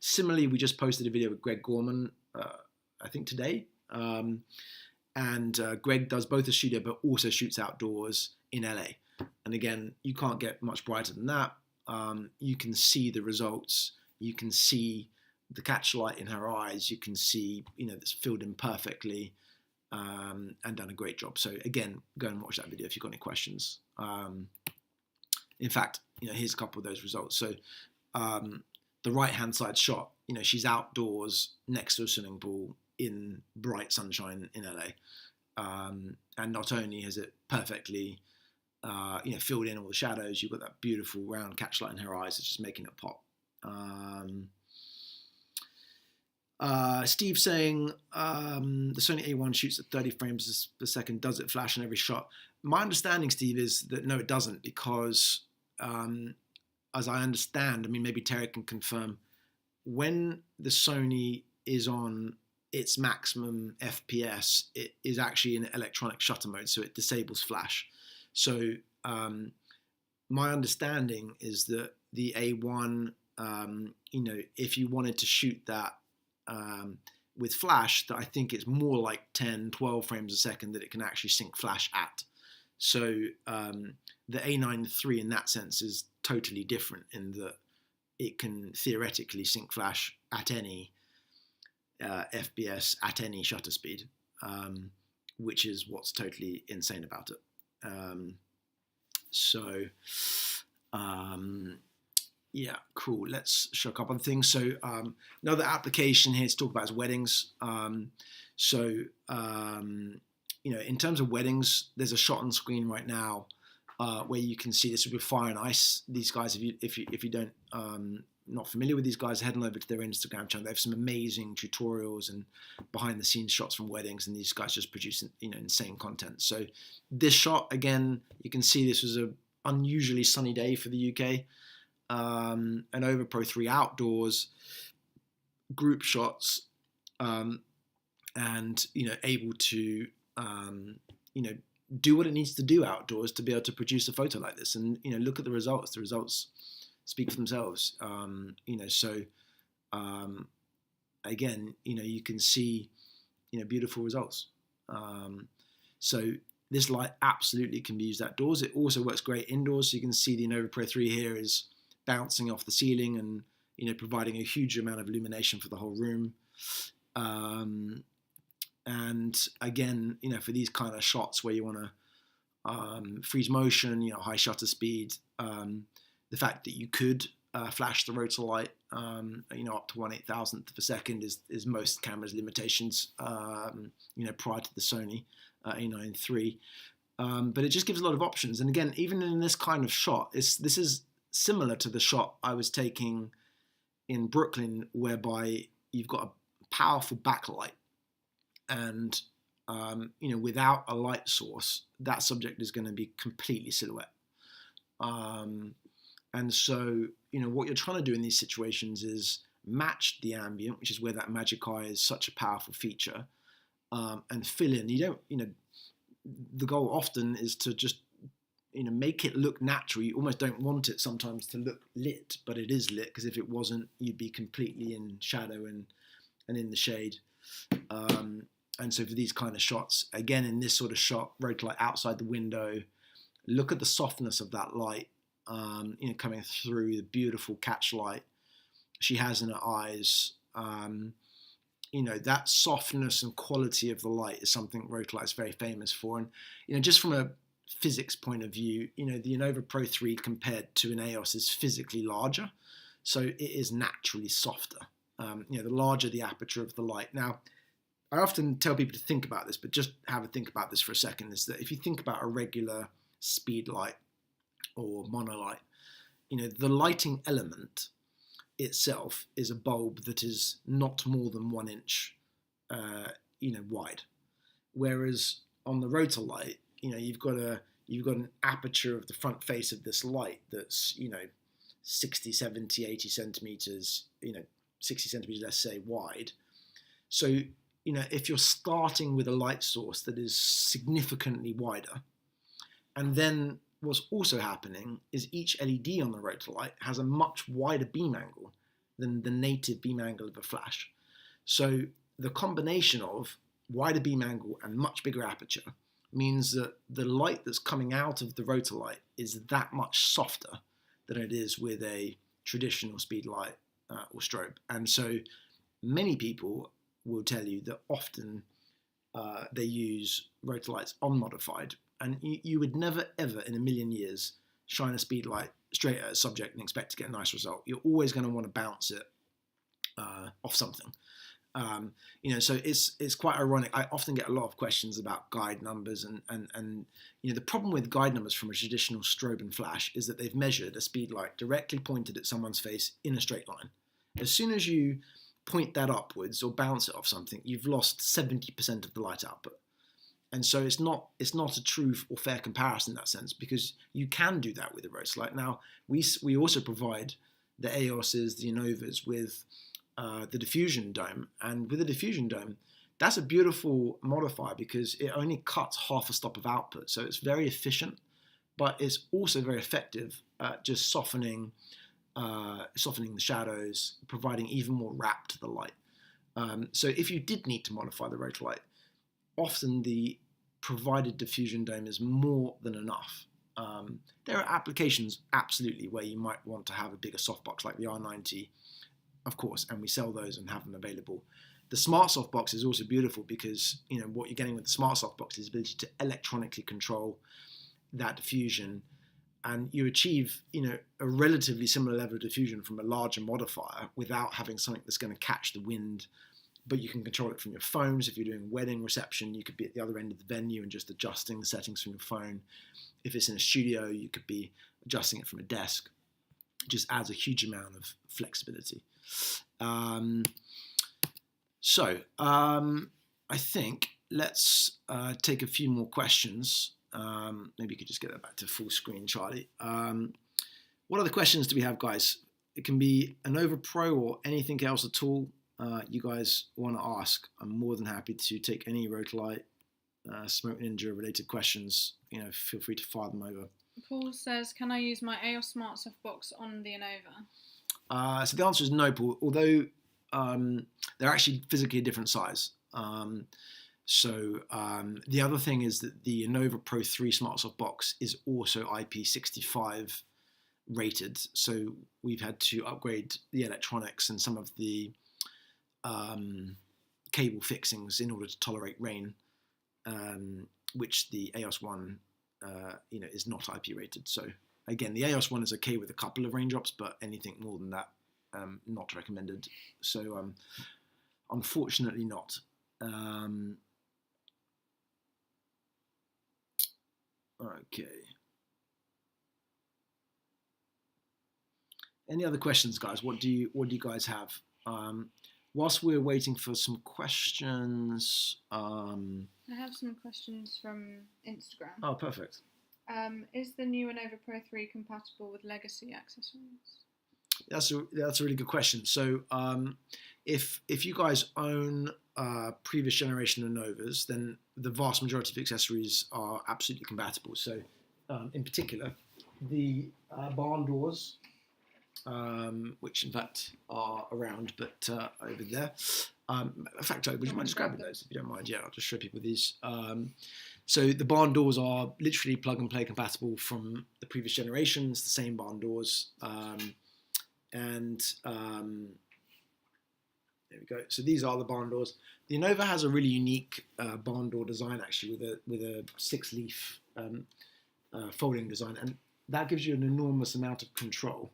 Similarly, we just posted a video with Greg Gorman, I think today. And Greg does both a studio but also shoots outdoors in LA. And again, you can't get much brighter than that. You can see the results. You can see the catch light in her eyes. You can see, that's filled in perfectly and done a great job. So again, go and watch that video if you've got any questions. In fact, here's a couple of those results. So the right-hand side shot, she's outdoors next to a swimming pool in bright sunshine in LA. And not only has it perfectly filled in all the shadows, you've got that beautiful round catchlight in her eyes. It's just making it pop. Steve saying the Sony A1 shoots at 30 frames per second. Does it flash in every shot? My understanding, Steve, is that no, it doesn't, because as I understand, maybe Terry can confirm, when the Sony is on its maximum FPS, it is actually in electronic shutter mode, so it disables flash. So my understanding is that the A1, if you wanted to shoot that with flash, that I think it's more like 10, 12 frames a second that it can actually sync flash at. So the A9 III in that sense is totally different in that it can theoretically sync flash at any FPS, at any shutter speed, which is what's totally insane about it. Yeah, cool. Let's show a couple of things. So another application here to talk about is weddings. In terms of weddings, there's a shot on screen right now where you can see this with Fire and Ice. These guys, if you don't not familiar with these guys, head on over to their Instagram channel. They have some amazing tutorials and behind the scenes shots from weddings, and these guys just produce insane content. So this shot, again, you can see this was an unusually sunny day for the UK. Anova Pro 3 outdoors, group shots, and able to do what it needs to do outdoors to be able to produce a photo like this. And look at the results. The results speak for themselves. Again, you can see beautiful results. So this light absolutely can be used outdoors. It also works great indoors. So you can see the Anova Pro 3 here is bouncing off the ceiling and, you know, providing a huge amount of illumination for the whole room. And again, you know, for these kind of shots where you want to freeze motion, you know, high shutter speed, the fact that you could flash the Rotolight, you know, up to 1/8000th of a second is most cameras' limitations, you know, prior to the Sony A9 III. But it just gives a lot of options. And again, even in this kind of shot, this is similar to the shot I was taking in Brooklyn, whereby you've got a powerful backlight, and you know, without a light source, that subject is going to be completely silhouette. And so, you know, what you're trying to do in these situations is match the ambient, which is where that magic eye is such a powerful feature, and fill in. You don't, you know, the goal often is to just, you know, make it look natural. You almost don't want it sometimes to look lit, but it is lit, because if it wasn't, you'd be completely in shadow and in the shade. And so for these kind of shots, again, in this sort of shot, Rotolight outside the window, look at the softness of that light, you know, coming through, the beautiful catch light she has in her eyes. You know, that softness and quality of the light is something Rotolight is very famous for. And, you know, just from a physics point of view, you know, the Anova Pro 3 compared to an EOS is physically larger, so it is naturally softer. You know, the larger the aperture of the light. Now, I often tell people to think about this, but just have a think about this for a second, is that if you think about a regular speed light or monolight, you know, the lighting element itself is a bulb that is not more than 1 inch, you know, wide. Whereas on the Rotolight, you know, you've got an aperture of the front face of this light that's, you know, 60, 70, 80 centimeters, you know, 60 centimeters, let's say, wide. So, you know, if you're starting with a light source that is significantly wider, and then what's also happening is each LED on the Rotolight has a much wider beam angle than the native beam angle of a flash. So the combination of wider beam angle and much bigger aperture means that the light that's coming out of the Rotolight is that much softer than it is with a traditional speed light or strobe. And so many people will tell you that often they use Rotolights unmodified, and you would never ever in a million years shine a speed light straight at a subject and expect to get a nice result. You're always going to want to bounce it off something. You know, so it's quite ironic. I often get a lot of questions about guide numbers, and you know, the problem with guide numbers from a traditional strobe and flash is that they've measured a speed light directly pointed at someone's face in a straight line. As soon as you point that upwards or bounce it off something, you've lost 70% of the light output. And so it's not a true or fair comparison in that sense, because you can do that with a Rotolight. Now, we also provide the EOSs, the Anovas with the diffusion dome, and with the diffusion dome, that's a beautiful modifier because it only cuts half a stop of output, so it's very efficient, but it's also very effective at just softening the shadows, providing even more wrap to the light. So if you did need to modify the Rotolight, often the provided diffusion dome is more than enough. There are applications absolutely where you might want to have a bigger softbox like the R90, of course, and we sell those and have them available. The smart softbox is also beautiful because, you know, what you're getting with the smart softbox is the ability to electronically control that diffusion, and you achieve, you know, a relatively similar level of diffusion from a larger modifier without having something that's going to catch the wind. But you can control it from your phones. If you're doing wedding reception, you could be at the other end of the venue and just adjusting the settings from your phone. If it's in a studio, you could be adjusting it from a desk. It just adds a huge amount of flexibility. I think let's take a few more questions. Maybe you could just get that back to full screen, Charlie. What other questions do we have, guys? It can be Anova Pro or anything else at all you guys want to ask. I'm more than happy to take any Rotolight, Smoke Ninja related questions. You know, feel free to fire them over. Paul says, can I use my EOS Smart Softbox on the Anova? So the answer is no, Paul, although they're actually physically a different size. The other thing is that the Anova Pro 3 Smart Softbox is also IP65 rated, so we've had to upgrade the electronics and some of the cable fixings in order to tolerate rain, which the AOS 1 is not IP rated. So again, the AOS 1 is okay with a couple of raindrops, but anything more than that, not recommended. So unfortunately not. Okay. Any other questions, guys? What do you guys have? Whilst we're waiting for some questions, I have some questions from Instagram. Oh, perfect. Is the new Anova Pro 3 compatible with legacy accessories? That's a really good question. So if you guys own previous generation Anovas, then the vast majority of accessories are absolutely compatible. So in particular, the barn doors, which in fact are around, but over there. In fact, would you mind just grabbing those if you don't mind? Yeah, I'll just show people these. So the barn doors are literally plug and play compatible from the previous generations, the same barn doors. There we go. So these are the barn doors. The Anova has a really unique barn door design, actually, with a 6-leaf folding design, and that gives you an enormous amount of control.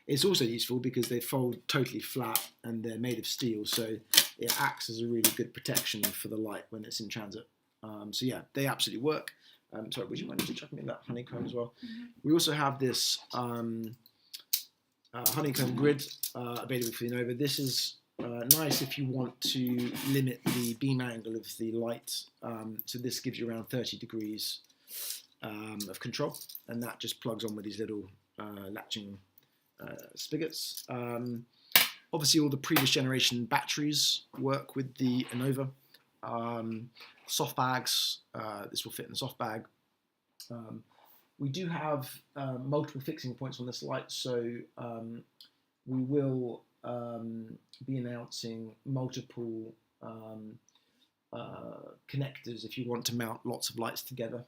It's also useful because they fold totally flat and they're made of steel, so it acts as a really good protection for the light when it's in transit. So yeah, they absolutely work. Sorry, would you mind just chucking me that honeycomb as well? Mm-hmm. We also have this honeycomb grid available for the Anova. This is nice if you want to limit the beam angle of the light. So this gives you around 30 degrees of control, and that just plugs on with these little latching spigots. Obviously, all the previous generation batteries work with the Anova. Soft bags, this will fit in the soft bag. We do have multiple fixing points on this light, so we will be announcing multiple connectors if you want to mount lots of lights together.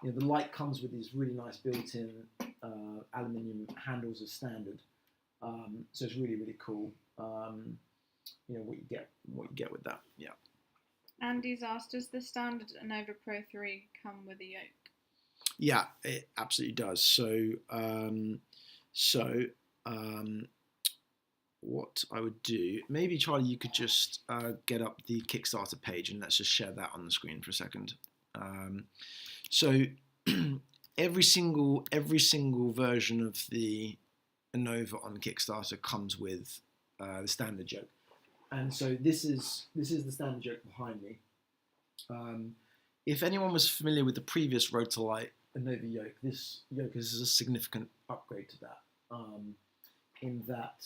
The light comes with these really nice built-in aluminium handles as standard, so it's really, really cool. What you get with that. Yeah. Andy's asked, does the standard Anova Pro 3 come with a yoke? Yeah, it absolutely does. So what I would do, maybe Charlie, you could just get up the Kickstarter page and let's just share that on the screen for a second. So every single version of the Anova on Kickstarter comes with the standard yoke, and so this is the standard yoke behind me. If anyone was familiar with the previous Rotolight Anova yoke, this yoke is a significant upgrade to that. In that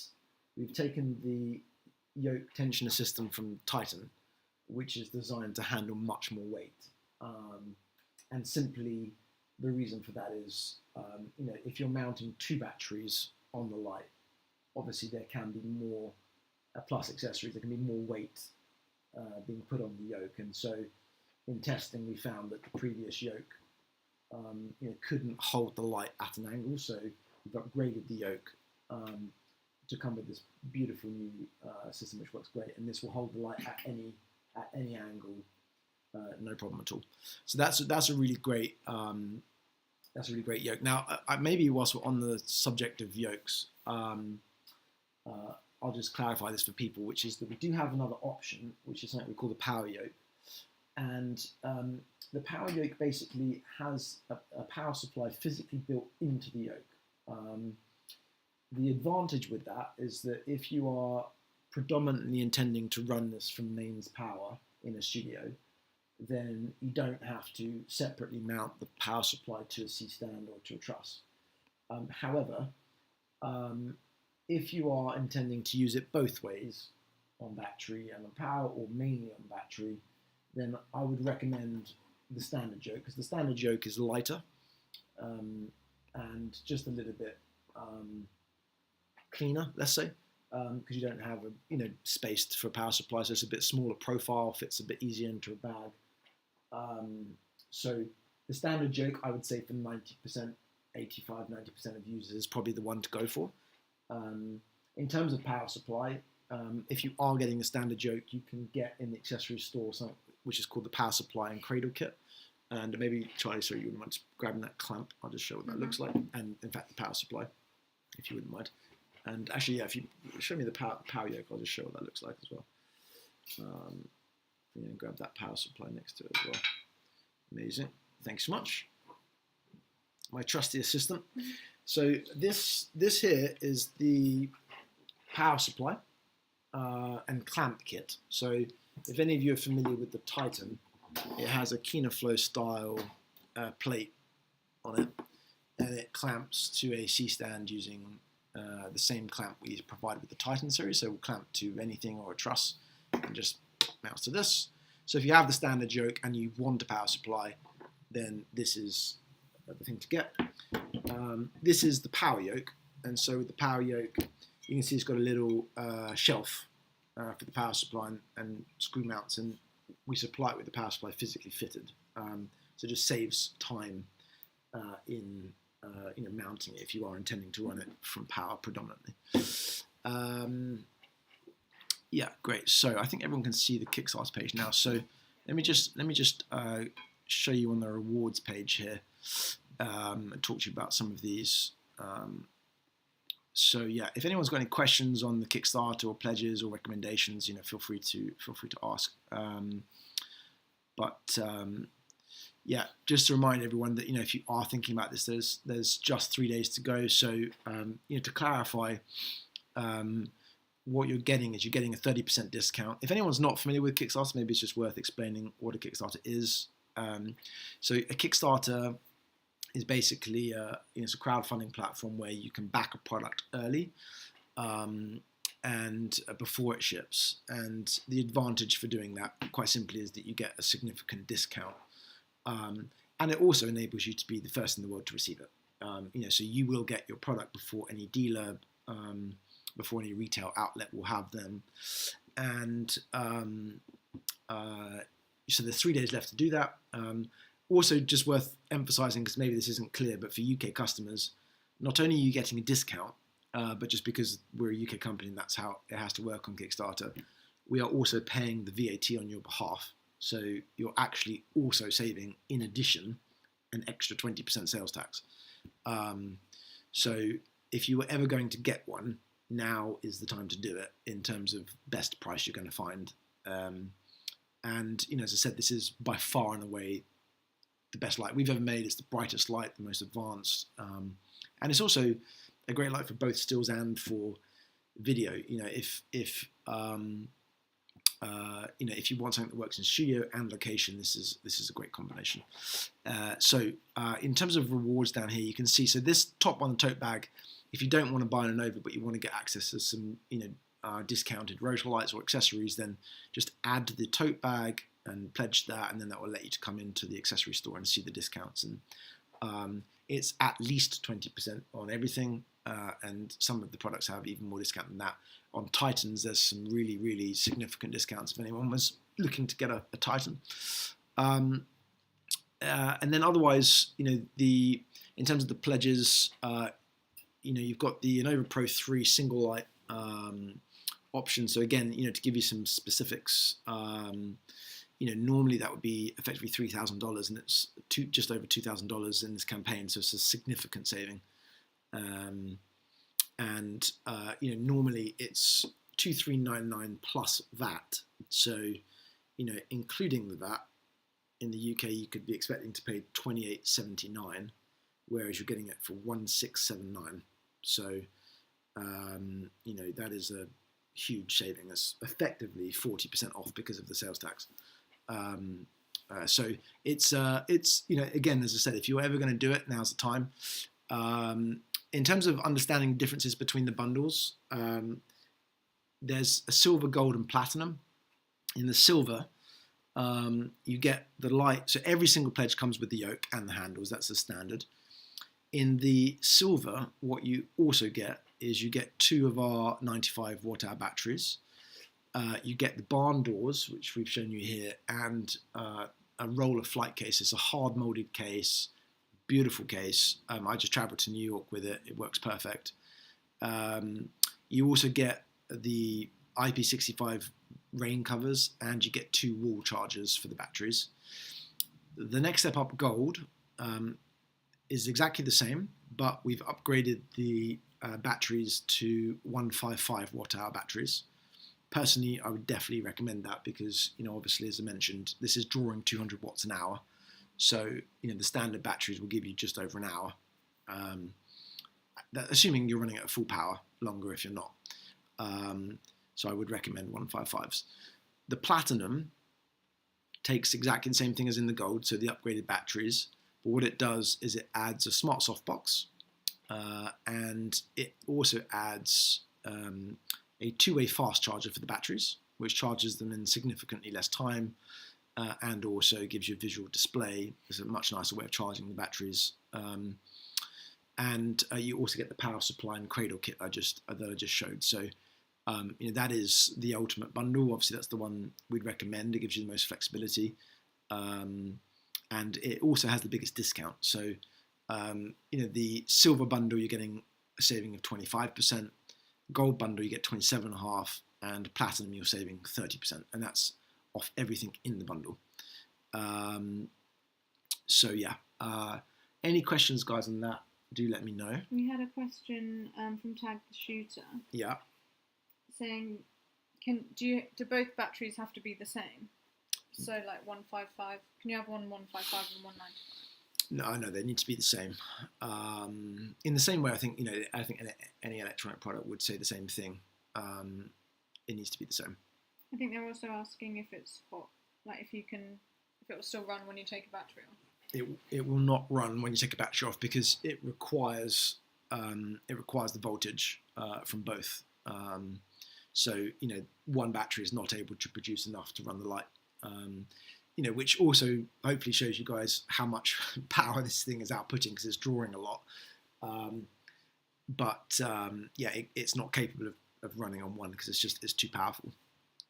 we've taken the yoke tensioner system from Titan, which is designed to handle much more weight. And simply the reason for that is, if you're mounting 2 batteries on the light, obviously there can be more, plus accessories, there can be more weight being put on the yoke. And so in testing, we found that the previous yoke couldn't hold the light at an angle. So we've upgraded the yoke to come with this beautiful new system, which works great. And this will hold the light at any angle, no problem at all. So that's a really great yoke. Now, maybe whilst we're on the subject of yokes, I'll just clarify this for people, which is that we do have another option, which is something we call the power yoke. And the power yoke basically has a power supply physically built into the yoke. The advantage with that is that if you are predominantly intending to run this from mains power in a studio, then you don't have to separately mount the power supply to a C-stand or to a truss. However, if you are intending to use it both ways, on battery and on power, or mainly on battery, then I would recommend the standard yoke, because the standard yoke is lighter and just a little bit cleaner, let's say, because you don't have space for a power supply, so it's a bit smaller profile, fits a bit easier into a bag. So The standard yoke, I would say for 90%, 85, 90% of users is probably the one to go for. In terms of power supply, if you are getting a standard yoke, you can get in the accessory store something which is called the power supply and cradle kit. And maybe, Charlie, sorry, you wouldn't mind grabbing that clamp. I'll just show what that looks like. And in fact, the power supply, if you wouldn't mind. And actually, yeah, if you show me the power yoke, I'll just show what that looks like as well. Grab that power supply next to it as well. Amazing. Thanks so much. My trusty assistant. So this here is the power supply and clamp kit. So if any of you are familiar with the Titan, it has a Kinoflow style plate on it, and it clamps to a C-stand using the same clamp we provide with the Titan series. So we'll clamp to anything or a truss and just mounts to this. So if you have the standard yoke and you want a power supply, then this is the thing to get. This is the power yoke, and so with the power yoke, you can see it's got a little shelf for the power supply and screw mounts, and we supply it with the power supply physically fitted. So it just saves time in mounting it if you are intending to run it from power predominantly. Yeah, great. So I think everyone can see the Kickstarter page now. So let me just show you on the rewards page here and talk to you about some of these. So yeah, if anyone's got any questions on the Kickstarter or pledges or recommendations, feel free to ask. Yeah, just to remind everyone that if you are thinking about this, there's just 3 days to go. So to clarify, what you're getting is you're getting a 30% discount. If anyone's not familiar with Kickstarter, maybe it's just worth explaining what a Kickstarter is. So a Kickstarter is basically it's a crowdfunding platform where you can back a product early and before it ships. And the advantage for doing that, quite simply, is that you get a significant discount. And it also enables you to be the first in the world to receive it. So you will get your product before any dealer, before any retail outlet will have them. And so there's 3 days left to do that. Also, just worth emphasizing, because maybe this isn't clear, but for UK customers, not only are you getting a discount, but just because we're a UK company and that's how it has to work on Kickstarter, we are also paying the VAT on your behalf. So you're actually also saving, in addition, an extra 20% sales tax. So if you were ever going to get one, now is the time to do it in terms of best price you're going to find. And as I said, this is by far and away the best light we've ever made. It's the brightest light, the most advanced, and it's also a great light for both stills and for video. If you want something that works in studio and location, this is a great combination. So in terms of rewards down here, you can see, so this top one, the tote bag, if you don't want to buy an Anova but you want to get access to some discounted Rotolights or accessories, then just add the tote bag and pledge that, and then that will let you to come into the accessory store and see the discounts. And it's at least 20% on everything, and some of the products have even more discount than that. On Titans, there's some really, really significant discounts if anyone was looking to get a Titan. And then otherwise, in terms of the pledges, you've got the Anova Pro 3 single light option. So again, to give you some specifics, normally that would be effectively $3,000, and it's just over $2,000 in this campaign. So it's a significant saving. Normally it's $2,399 plus VAT. So, including the VAT, in the UK you could be expecting to pay $2,879, whereas you're getting it for $1,679. So, that is a huge saving. That's effectively 40% off because of the sales tax. So it's again, as I said, if you're ever going to do it, now's the time. In terms of understanding differences between the bundles, there's a silver, gold, and platinum. In the silver, you get the light. So every single pledge comes with the yoke and the handles. That's the standard. In the silver, what you also get is you get 2 of our 95 watt-hour batteries. You get the barn doors, which we've shown you here, and a roller flight case. It's a hard molded case, beautiful case. I just traveled to New York with it. It works perfect. You also get the IP65 rain covers, and you get 2 wall chargers for the batteries. The next step up, gold, is exactly the same, but we've upgraded the batteries to 155 watt hour batteries. Personally, I would definitely recommend that because, obviously, as I mentioned, this is drawing 200 watts an hour. So, the standard batteries will give you just over an hour, assuming you're running at full power, longer if you're not. So I would recommend 155s. The platinum takes exactly the same thing as in the gold, so the upgraded batteries. But what it does is it adds a smart softbox, and it also adds a 2-way fast charger for the batteries, which charges them in significantly less time, and also gives you a visual display. It's a much nicer way of charging the batteries. And you also get the power supply and cradle kit that I just showed. So that is the ultimate bundle. Obviously, that's the one we'd recommend. It gives you the most flexibility, and it also has the biggest discount. So the silver bundle, you're getting a saving of 25%. Gold bundle, you get 27.5%, and platinum, you're saving 30%, and that's off everything in the bundle. So yeah, any questions, guys, on that? Do let me know. We had a question from Tag the Shooter. Yeah. Saying, do both batteries have to be the same? So like 155, can you have one 155 and 195? No, they need to be the same. In the same way, I think any electronic product would say the same thing. It needs to be the same. I think they're also asking if it's hot, like if it will still run when you take a battery off. It will not run when you take a battery off because it requires the voltage from both. So one battery is not able to produce enough to run the light. Which also hopefully shows you guys how much power this thing is outputting because it's drawing a lot. It's not capable of running on one because it's too powerful.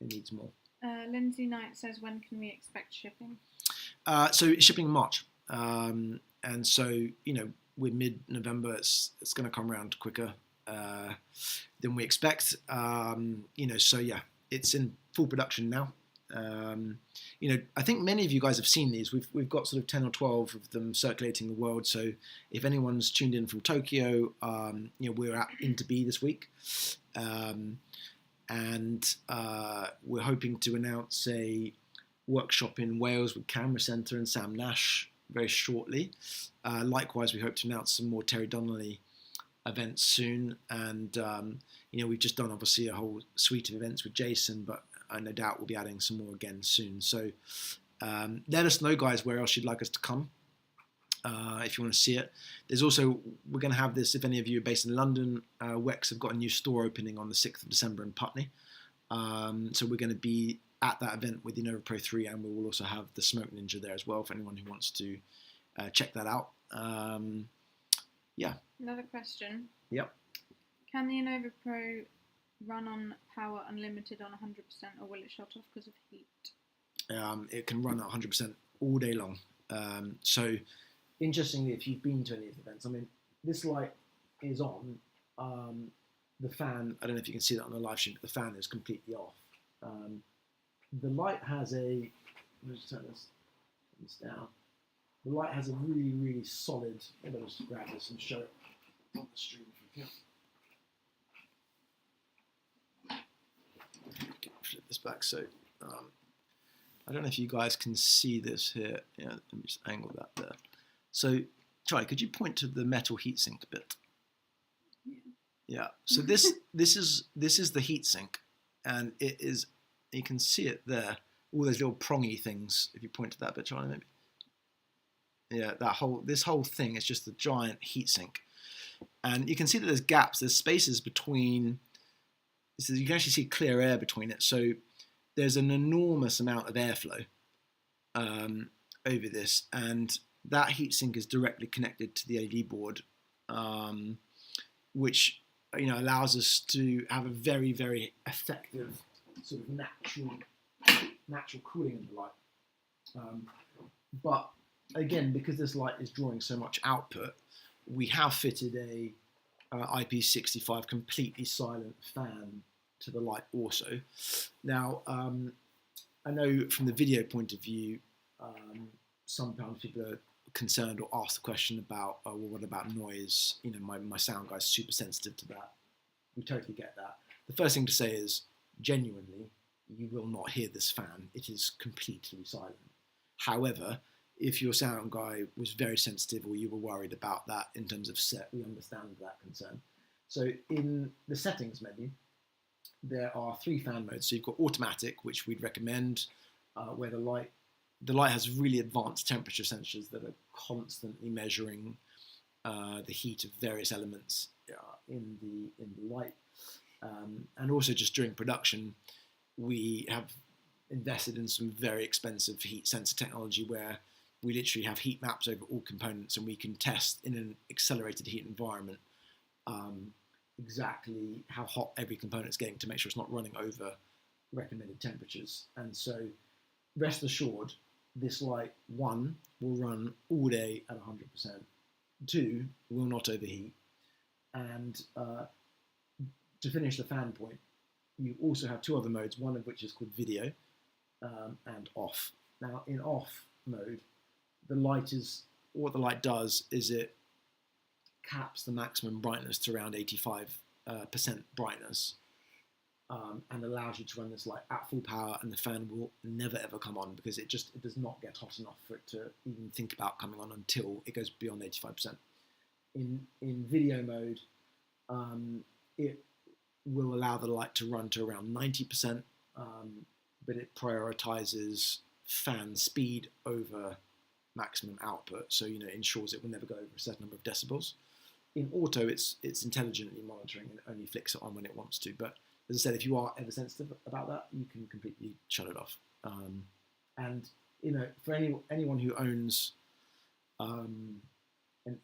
It needs more. Lindsay Knight says, when can we expect shipping? So it's shipping in March. And so, we're mid-November, it's going to come around quicker than we expect. So yeah, it's in full production now. I think many of you guys have seen these. We've got sort of 10 or 12 of them circulating the world. So if anyone's tuned in from Tokyo, we're at Interb this week. And we're hoping to announce a workshop in Wales with Camera Centre and Sam Nash very shortly. Likewise, we hope to announce some more Terry Donnelly events soon. And, we've just done obviously a whole suite of events with Jason, but I no doubt we'll be adding some more again soon. So let us know, guys, where else you'd like us to come if you want to see it. There's also, we're going to have this, if any of you are based in London, Wex have got a new store opening on the 6th of December in Putney. So we're going to be at that event with the Anova Pro 3, and we will also have the Smoke Ninja there as well for anyone who wants to check that out. Yeah. Another question. Yep. Can the Anova Pro run on power unlimited on 100%, or will it shut off because of heat? It can run at 100% all day long. So, interestingly, if you've been to any of the events, I mean, this light is on. The fan, I don't know if you can see that on the live stream, but the fan is completely off. The light has let's turn this down. The light has a really, really solid, maybe I'll just grab this and show it on the stream if you can. Flip this back. So, I don't know if you guys can see this here. Yeah, let me just angle that there. So, Charlie, could you point to the metal heatsink bit? Yeah. So this is the heatsink, and it is. You can see it there. All those little prongy things. If you point to that bit, Charlie, maybe. Yeah, this whole thing is just a giant heatsink, and you can see that there's gaps. There's spaces between. You can actually see clear air between it. So there's an enormous amount of airflow over this, and that heatsink is directly connected to the LED board, which allows us to have a very, very effective sort of natural cooling of the light. But again, because this light is drawing so much output, we have fitted a IP65 completely silent fan to the light also. Now, I know from the video point of view, sometimes people are concerned or ask the question about, well, what about noise? You know, my sound guy's super sensitive to that. We totally get that. The first thing to say is, genuinely, you will not hear this fan. It is completely silent. However, if your sound guy was very sensitive or you were worried about that in terms of set, we understand that concern. So in the settings menu, there are 3 fan modes. So you've got automatic, which we'd recommend, where the light has really advanced temperature sensors that are constantly measuring the heat of various elements in the light. And also just during production, we have invested in some very expensive heat sensor technology where we literally have heat maps over all components, and we can test in an accelerated heat environment exactly how hot every component's getting to make sure it's not running over recommended temperatures. And so rest assured, this light, 1, will run all day at 100%, 2, will not overheat, and to finish the fan point, you also have 2 other modes, one of which is called video and off. Now in off mode, what the light does is it caps the maximum brightness to around 85% brightness, and allows you to run this light at full power, and the fan will never ever come on because it does not get hot enough for it to even think about coming on until it goes beyond 85%. In video mode, it will allow the light to run to around 90%, but it prioritizes fan speed over maximum output, so ensures it will never go over a certain number of decibels. In auto, it's intelligently monitoring and only flicks it on when it wants to. But as I said, if you are ever sensitive about that, you can completely shut it off. And for anyone who owns an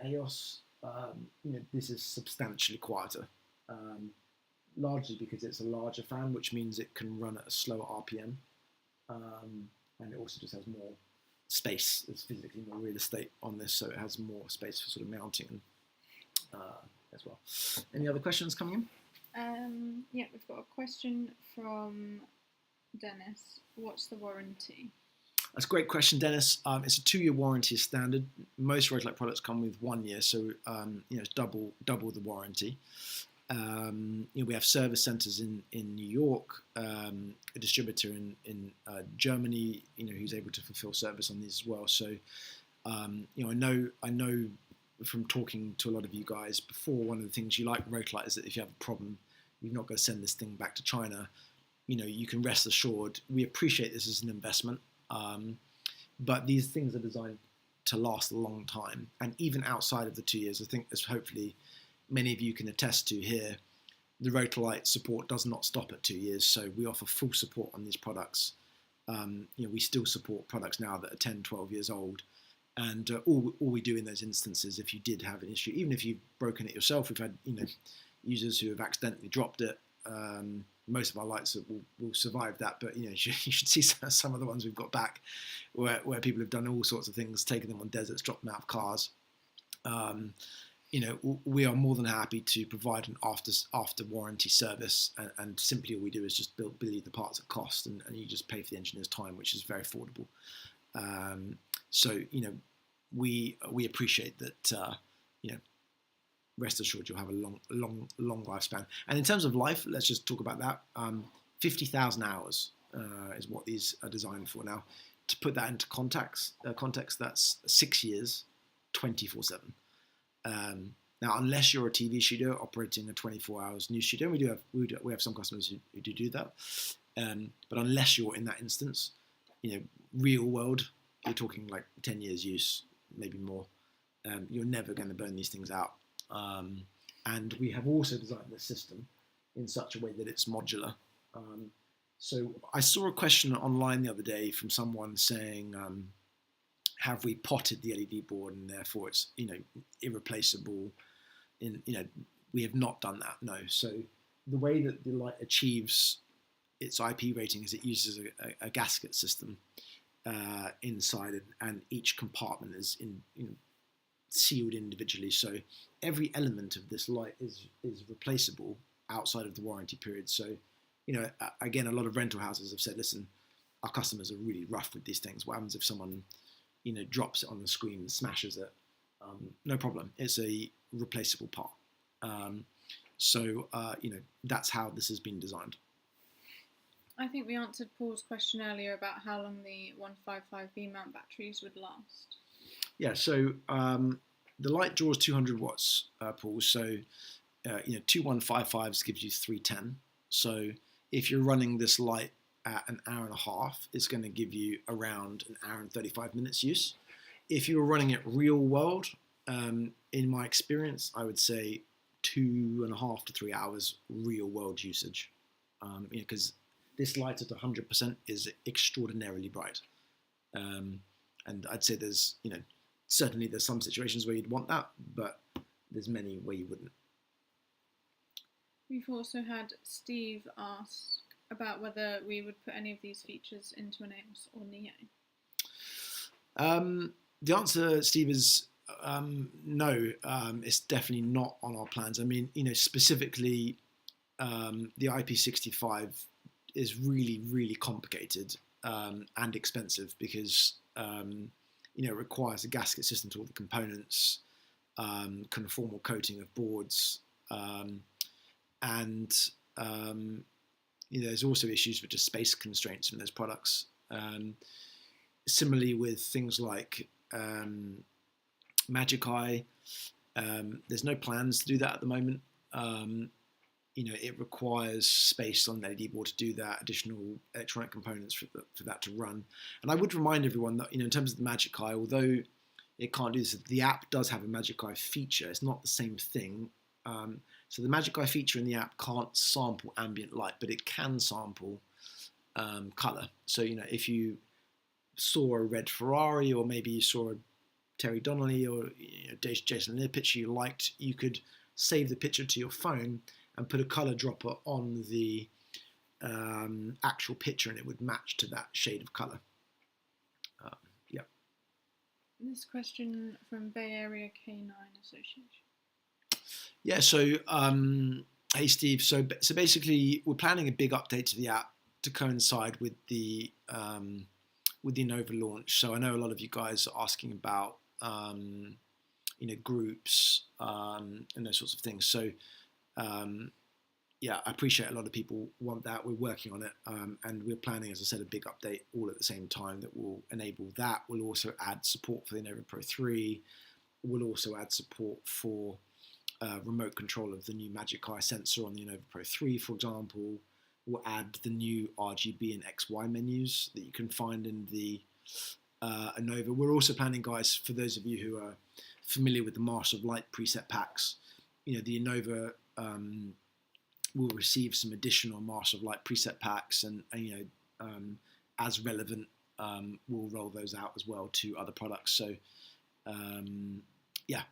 EOS, this is substantially quieter. Largely because it's a larger fan, which means it can run at a slower RPM, and it also just has more space. There's physically more real estate on this, so it has more space for sort of mounting as well. Any other questions coming in? Yeah, we've got a question from Dennis. What's the warranty? That's a great question, Dennis. It's a 2-year warranty as standard. Most Rotolight products come with 1 year, so it's double the warranty. We have service centers in New York, a distributor in Germany, who's able to fulfill service on these as well. So, I know from talking to a lot of you guys before, one of the things you like Rotolight is that if you have a problem, you're not going to send this thing back to China. You can rest assured. We appreciate this as an investment, but these things are designed to last a long time, and even outside of the 2 years, I think as hopefully many of you can attest to here, the Rotolight support does not stop at 2 years, so we offer full support on these products. We still support products now that are 10, 12 years old, and all we do in those instances, if you did have an issue, even if you've broken it yourself, we've had users who have accidentally dropped it. Most of our lights will survive that, but you should see some of the ones we've got back where people have done all sorts of things, taken them on deserts, dropped them out of cars. We are more than happy to provide an after warranty service, and simply all we do is just bill you the parts at cost, and you just pay for the engineer's time, which is very affordable. So we appreciate that. Rest assured you'll have a long lifespan. And in terms of life, let's just talk about that. 50,000 hours is what these are designed for. Now, to put that into context, that's 6 years, 24/7. Now, unless you're a TV studio operating a 24 hours news studio, we have some customers who do that. But unless you're in that instance, real world, you're talking like 10 years use, maybe more. You're never going to burn these things out. And we have also designed the system in such a way that it's modular. So I saw a question online the other day from someone saying, have we potted the LED board and therefore it's irreplaceable? We have not done that, no. So the way that the light achieves its IP rating is it uses a gasket system. inside, and each compartment is sealed individually. So every element of this light is replaceable outside of the warranty period. So, again, a lot of rental houses have said, listen, our customers are really rough with these things. What happens if someone, drops it on the screen and smashes it? No problem. It's a replaceable part. So that's how this has been designed. I think we answered Paul's question earlier about how long the 155V mount batteries would last. Yeah, so the light draws 200 watts, Paul. So, 2 155s gives you 310. So if you're running this light at an hour and a half, it's going to give you around an hour and 35 minutes use. If you're running it real world, in my experience, I would say 2.5 to 3 hours real world usage. Because this light at 100% is extraordinarily bright. And I'd say there's, certainly there's some situations where you'd want that, but there's many where you wouldn't. We've also had Steve ask about whether we would put any of these features into an EOS or Neo. The answer, Steve, is no. It's definitely not on our plans. I mean, specifically, the IP65 is really, really complicated and expensive because it requires a gasket system to all the components, conformal coating of boards, and there's also issues with just space constraints in those products. Similarly with things like Magic Eye, there's no plans to do that at the moment. It requires space on the LED board to do that, additional electronic components for that to run. And I would remind everyone that, in terms of the Magic Eye, although it can't do this, the app does have a Magic Eye feature. It's not the same thing. So the Magic Eye feature in the app can't sample ambient light, but it can sample color. So, if you saw a red Ferrari, or maybe you saw a Terry Donnelly or Jason Lear picture you liked, you could save the picture to your phone and put a color dropper on the actual picture, and it would match to that shade of color. Yeah. This question from Bay Area K9 Association. Yeah. So, hey Steve. So basically, we're planning a big update to the app to coincide with the Anova launch. So I know a lot of you guys are asking about groups and those sorts of things. So. I appreciate a lot of people want that. We're working on it, and we're planning, as I said, a big update all at the same time that will enable that. We'll also add support for the Anova Pro 3. We'll also add support for remote control of the new Magic Eye sensor on the Anova Pro 3, for example. We'll add the new RGB and XY menus that you can find in the Anova. We're also planning, guys, for those of you who are familiar with the Master of Light preset packs, the Anova will receive some additional Master of Light preset packs, and as relevant, we'll roll those out as well to other products. So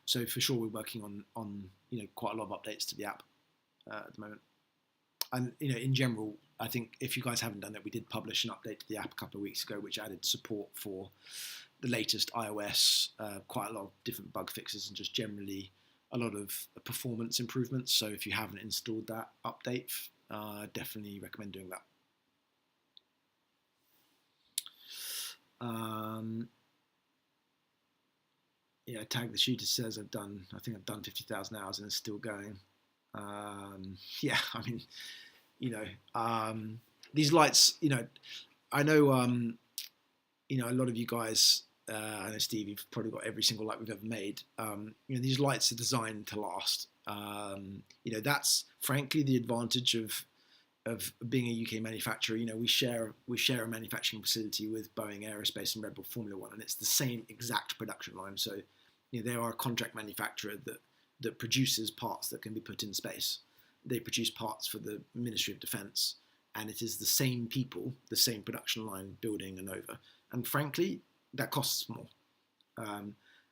so for sure we're working on quite a lot of updates to the app at the moment. And in general, I think if you guys haven't done it, we did publish an update to the app a couple of weeks ago, which added support for the latest iOS, quite a lot of different bug fixes, and just generally a lot of performance improvements. So if you haven't installed that update, definitely recommend doing that. Tag the Shooter says I think I've done 50,000 hours and it's still going. These lights, I know, a lot of you guys, I know Steve, you've probably got every single light we've ever made. These lights are designed to last. That's frankly the advantage of being a UK manufacturer. We share a manufacturing facility with Boeing Aerospace and Red Bull Formula One, and it's the same exact production line. So, they are a contract manufacturer that produces parts that can be put in space. They produce parts for the Ministry of Defence, and it is the same people, the same production line building Anova. And frankly, that costs more.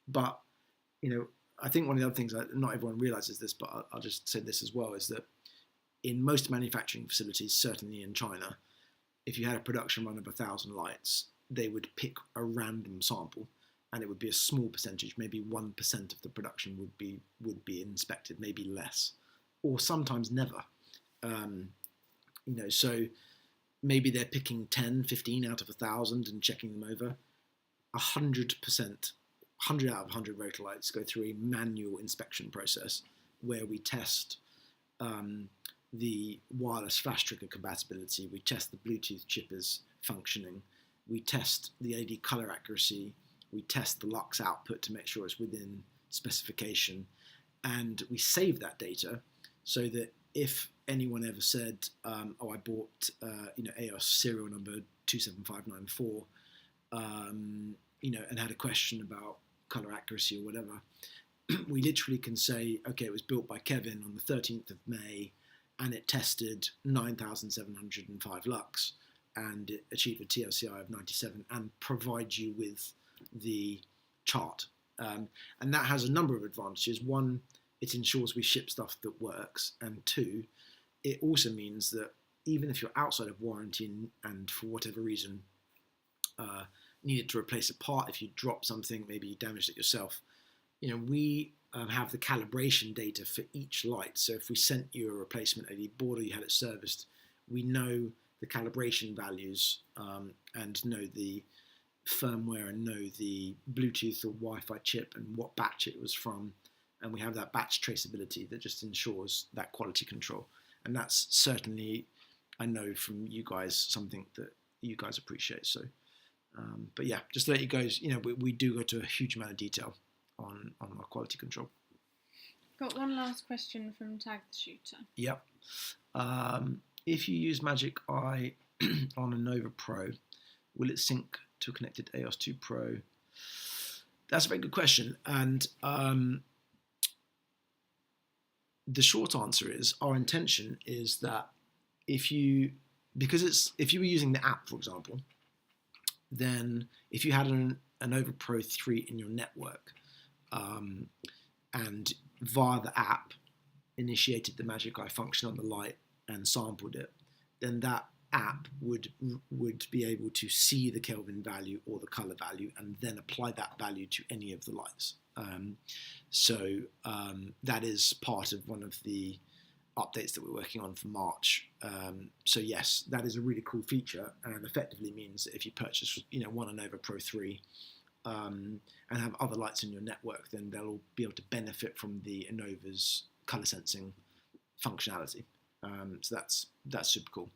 But I think one of the other things, not everyone realises this, but I'll just say this as well, is that in most manufacturing facilities, certainly in China, if you had a production run of 1,000 lights, they would pick a random sample, and it would be a small percentage, maybe 1% of the production would be inspected, maybe less, or sometimes never. So maybe they're picking 10, 15 out of 1,000 and checking them over. 100%, 100 out of 100 Rotolights go through a manual inspection process where we test the wireless flash trigger compatibility, we test the Bluetooth chippers functioning, we test the LED color accuracy, we test the lux output to make sure it's within specification, and we save that data so that if anyone ever said, I bought EOS serial number 27594, and had a question about color accuracy or whatever, we literally can say, okay, it was built by Kevin on the 13th of May, and it tested 9,705 lux, and it achieved a TLCI of 97, and provide you with the chart. And that has a number of advantages. One, it ensures we ship stuff that works, and two, it also means that even if you're outside of warranty and for whatever reason needed to replace a part, if you drop something, maybe you damaged it yourself, we have the calibration data for each light. So if we sent you a replacement LED board or you had it serviced, we know the calibration values and know the firmware and know the Bluetooth or Wi-Fi chip and what batch it was from. And we have that batch traceability that just ensures that quality control. And that's certainly, I know from you guys, something that you guys appreciate. So, but yeah, just to let you guys, we do go to a huge amount of detail on our quality control. Got one last question from Tag the Shooter. Yep. If you use Magic Eye on Anova Pro, will it sync to a connected EOS 2 Pro? That's a very good question. And the short answer is, our intention is that if you were using the app, for example, then if you had an Anova Pro 3 in your network, and via the app initiated the Magic Eye function on the light and sampled it, then that app would be able to see the Kelvin value or the color value and then apply that value to any of the lights. So that is part of one of the updates that we're working on for March. So yes, that is a really cool feature, and effectively means that if you purchase one Anova Pro 3 and have other lights in your network, then they'll be able to benefit from the Anova's color sensing functionality. So that's super cool.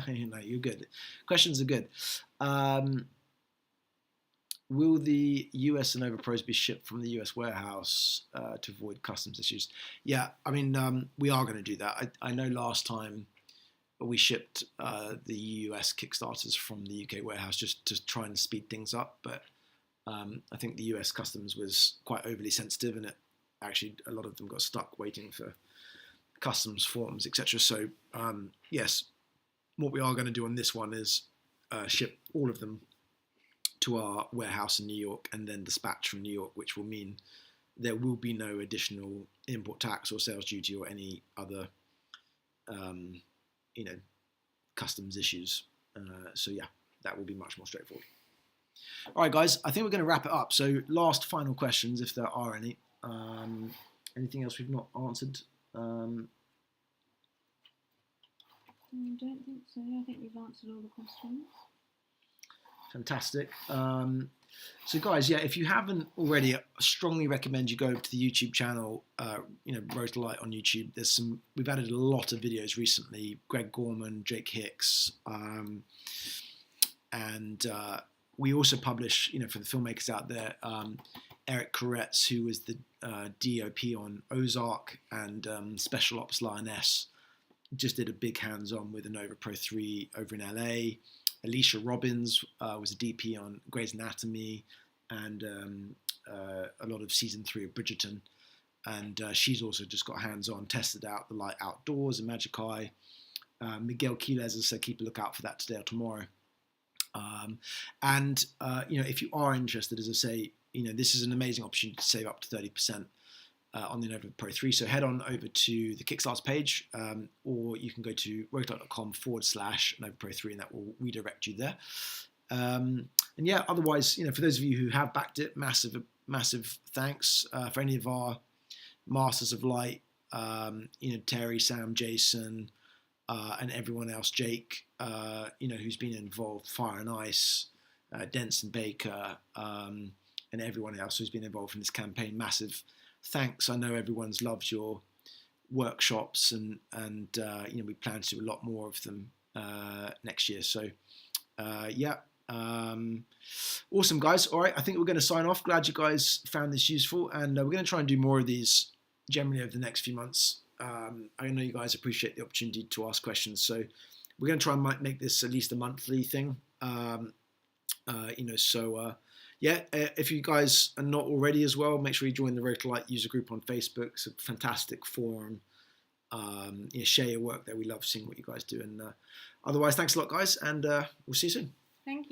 You're good. Questions are good. Will the US Anova Pros be shipped from the US warehouse to avoid customs issues? Yeah, I mean, we are going to do that. I know last time we shipped the US Kickstarters from the UK warehouse just to try and speed things up, but I think the US customs was quite overly sensitive, and actually a lot of them got stuck waiting for customs forms, etc. So yes, what we are going to do on this one is ship all of them to our warehouse in New York and then dispatch from New York, which will mean there will be no additional import tax or sales duty or any other, customs issues. So yeah, that will be much more straightforward. All right, guys, I think we're going to wrap it up. So last final questions, if there are any. Anything else we've not answered? I don't think so. I think we've answered all the questions. Fantastic. So guys, yeah, if you haven't already, I strongly recommend you go to the YouTube channel, Rotolight on YouTube. We've added a lot of videos recently, Greg Gorman, Jake Hicks, and we also publish, for the filmmakers out there, Eric Koretz, who was the DOP on Ozark, and Special Ops Lioness, just did a big hands-on with Anova Pro 3 over in LA. Alicia Robbins was a DP on Grey's Anatomy and a lot of season 3 of Bridgerton, and she's also just got hands-on, tested out the light outdoors in Magic Eye. Miguel Quiles, as I said, keep a lookout for that today or tomorrow. If you are interested, as I say, this is an amazing opportunity to save up to 30%. on the Anova Pro 3. So head on over to the Kickstarter page, or you can go to rotolight.com/Anova Pro 3, and that will redirect you there. And yeah, otherwise, for those of you who have backed it, massive thanks. For any of our Masters of Light, Terry, Sam, Jason, and everyone else, Jake, who's been involved, Fire and Ice, Denson Baker, and everyone else who's been involved in this campaign, massive thanks. I know everyone's loved your workshops, and we plan to do a lot more of them next year. So awesome, guys. All right, I think we're going to sign off. Glad you guys found this useful, and we're going to try and do more of these generally over the next few months. I know you guys appreciate the opportunity to ask questions, so we're going to try and make this at least a monthly thing. If you guys are not already as well, make sure you join the Rotolight user group on Facebook. It's a fantastic forum. Share your work there. We love seeing what you guys do. And otherwise, thanks a lot, guys, and we'll see you soon. Thank you.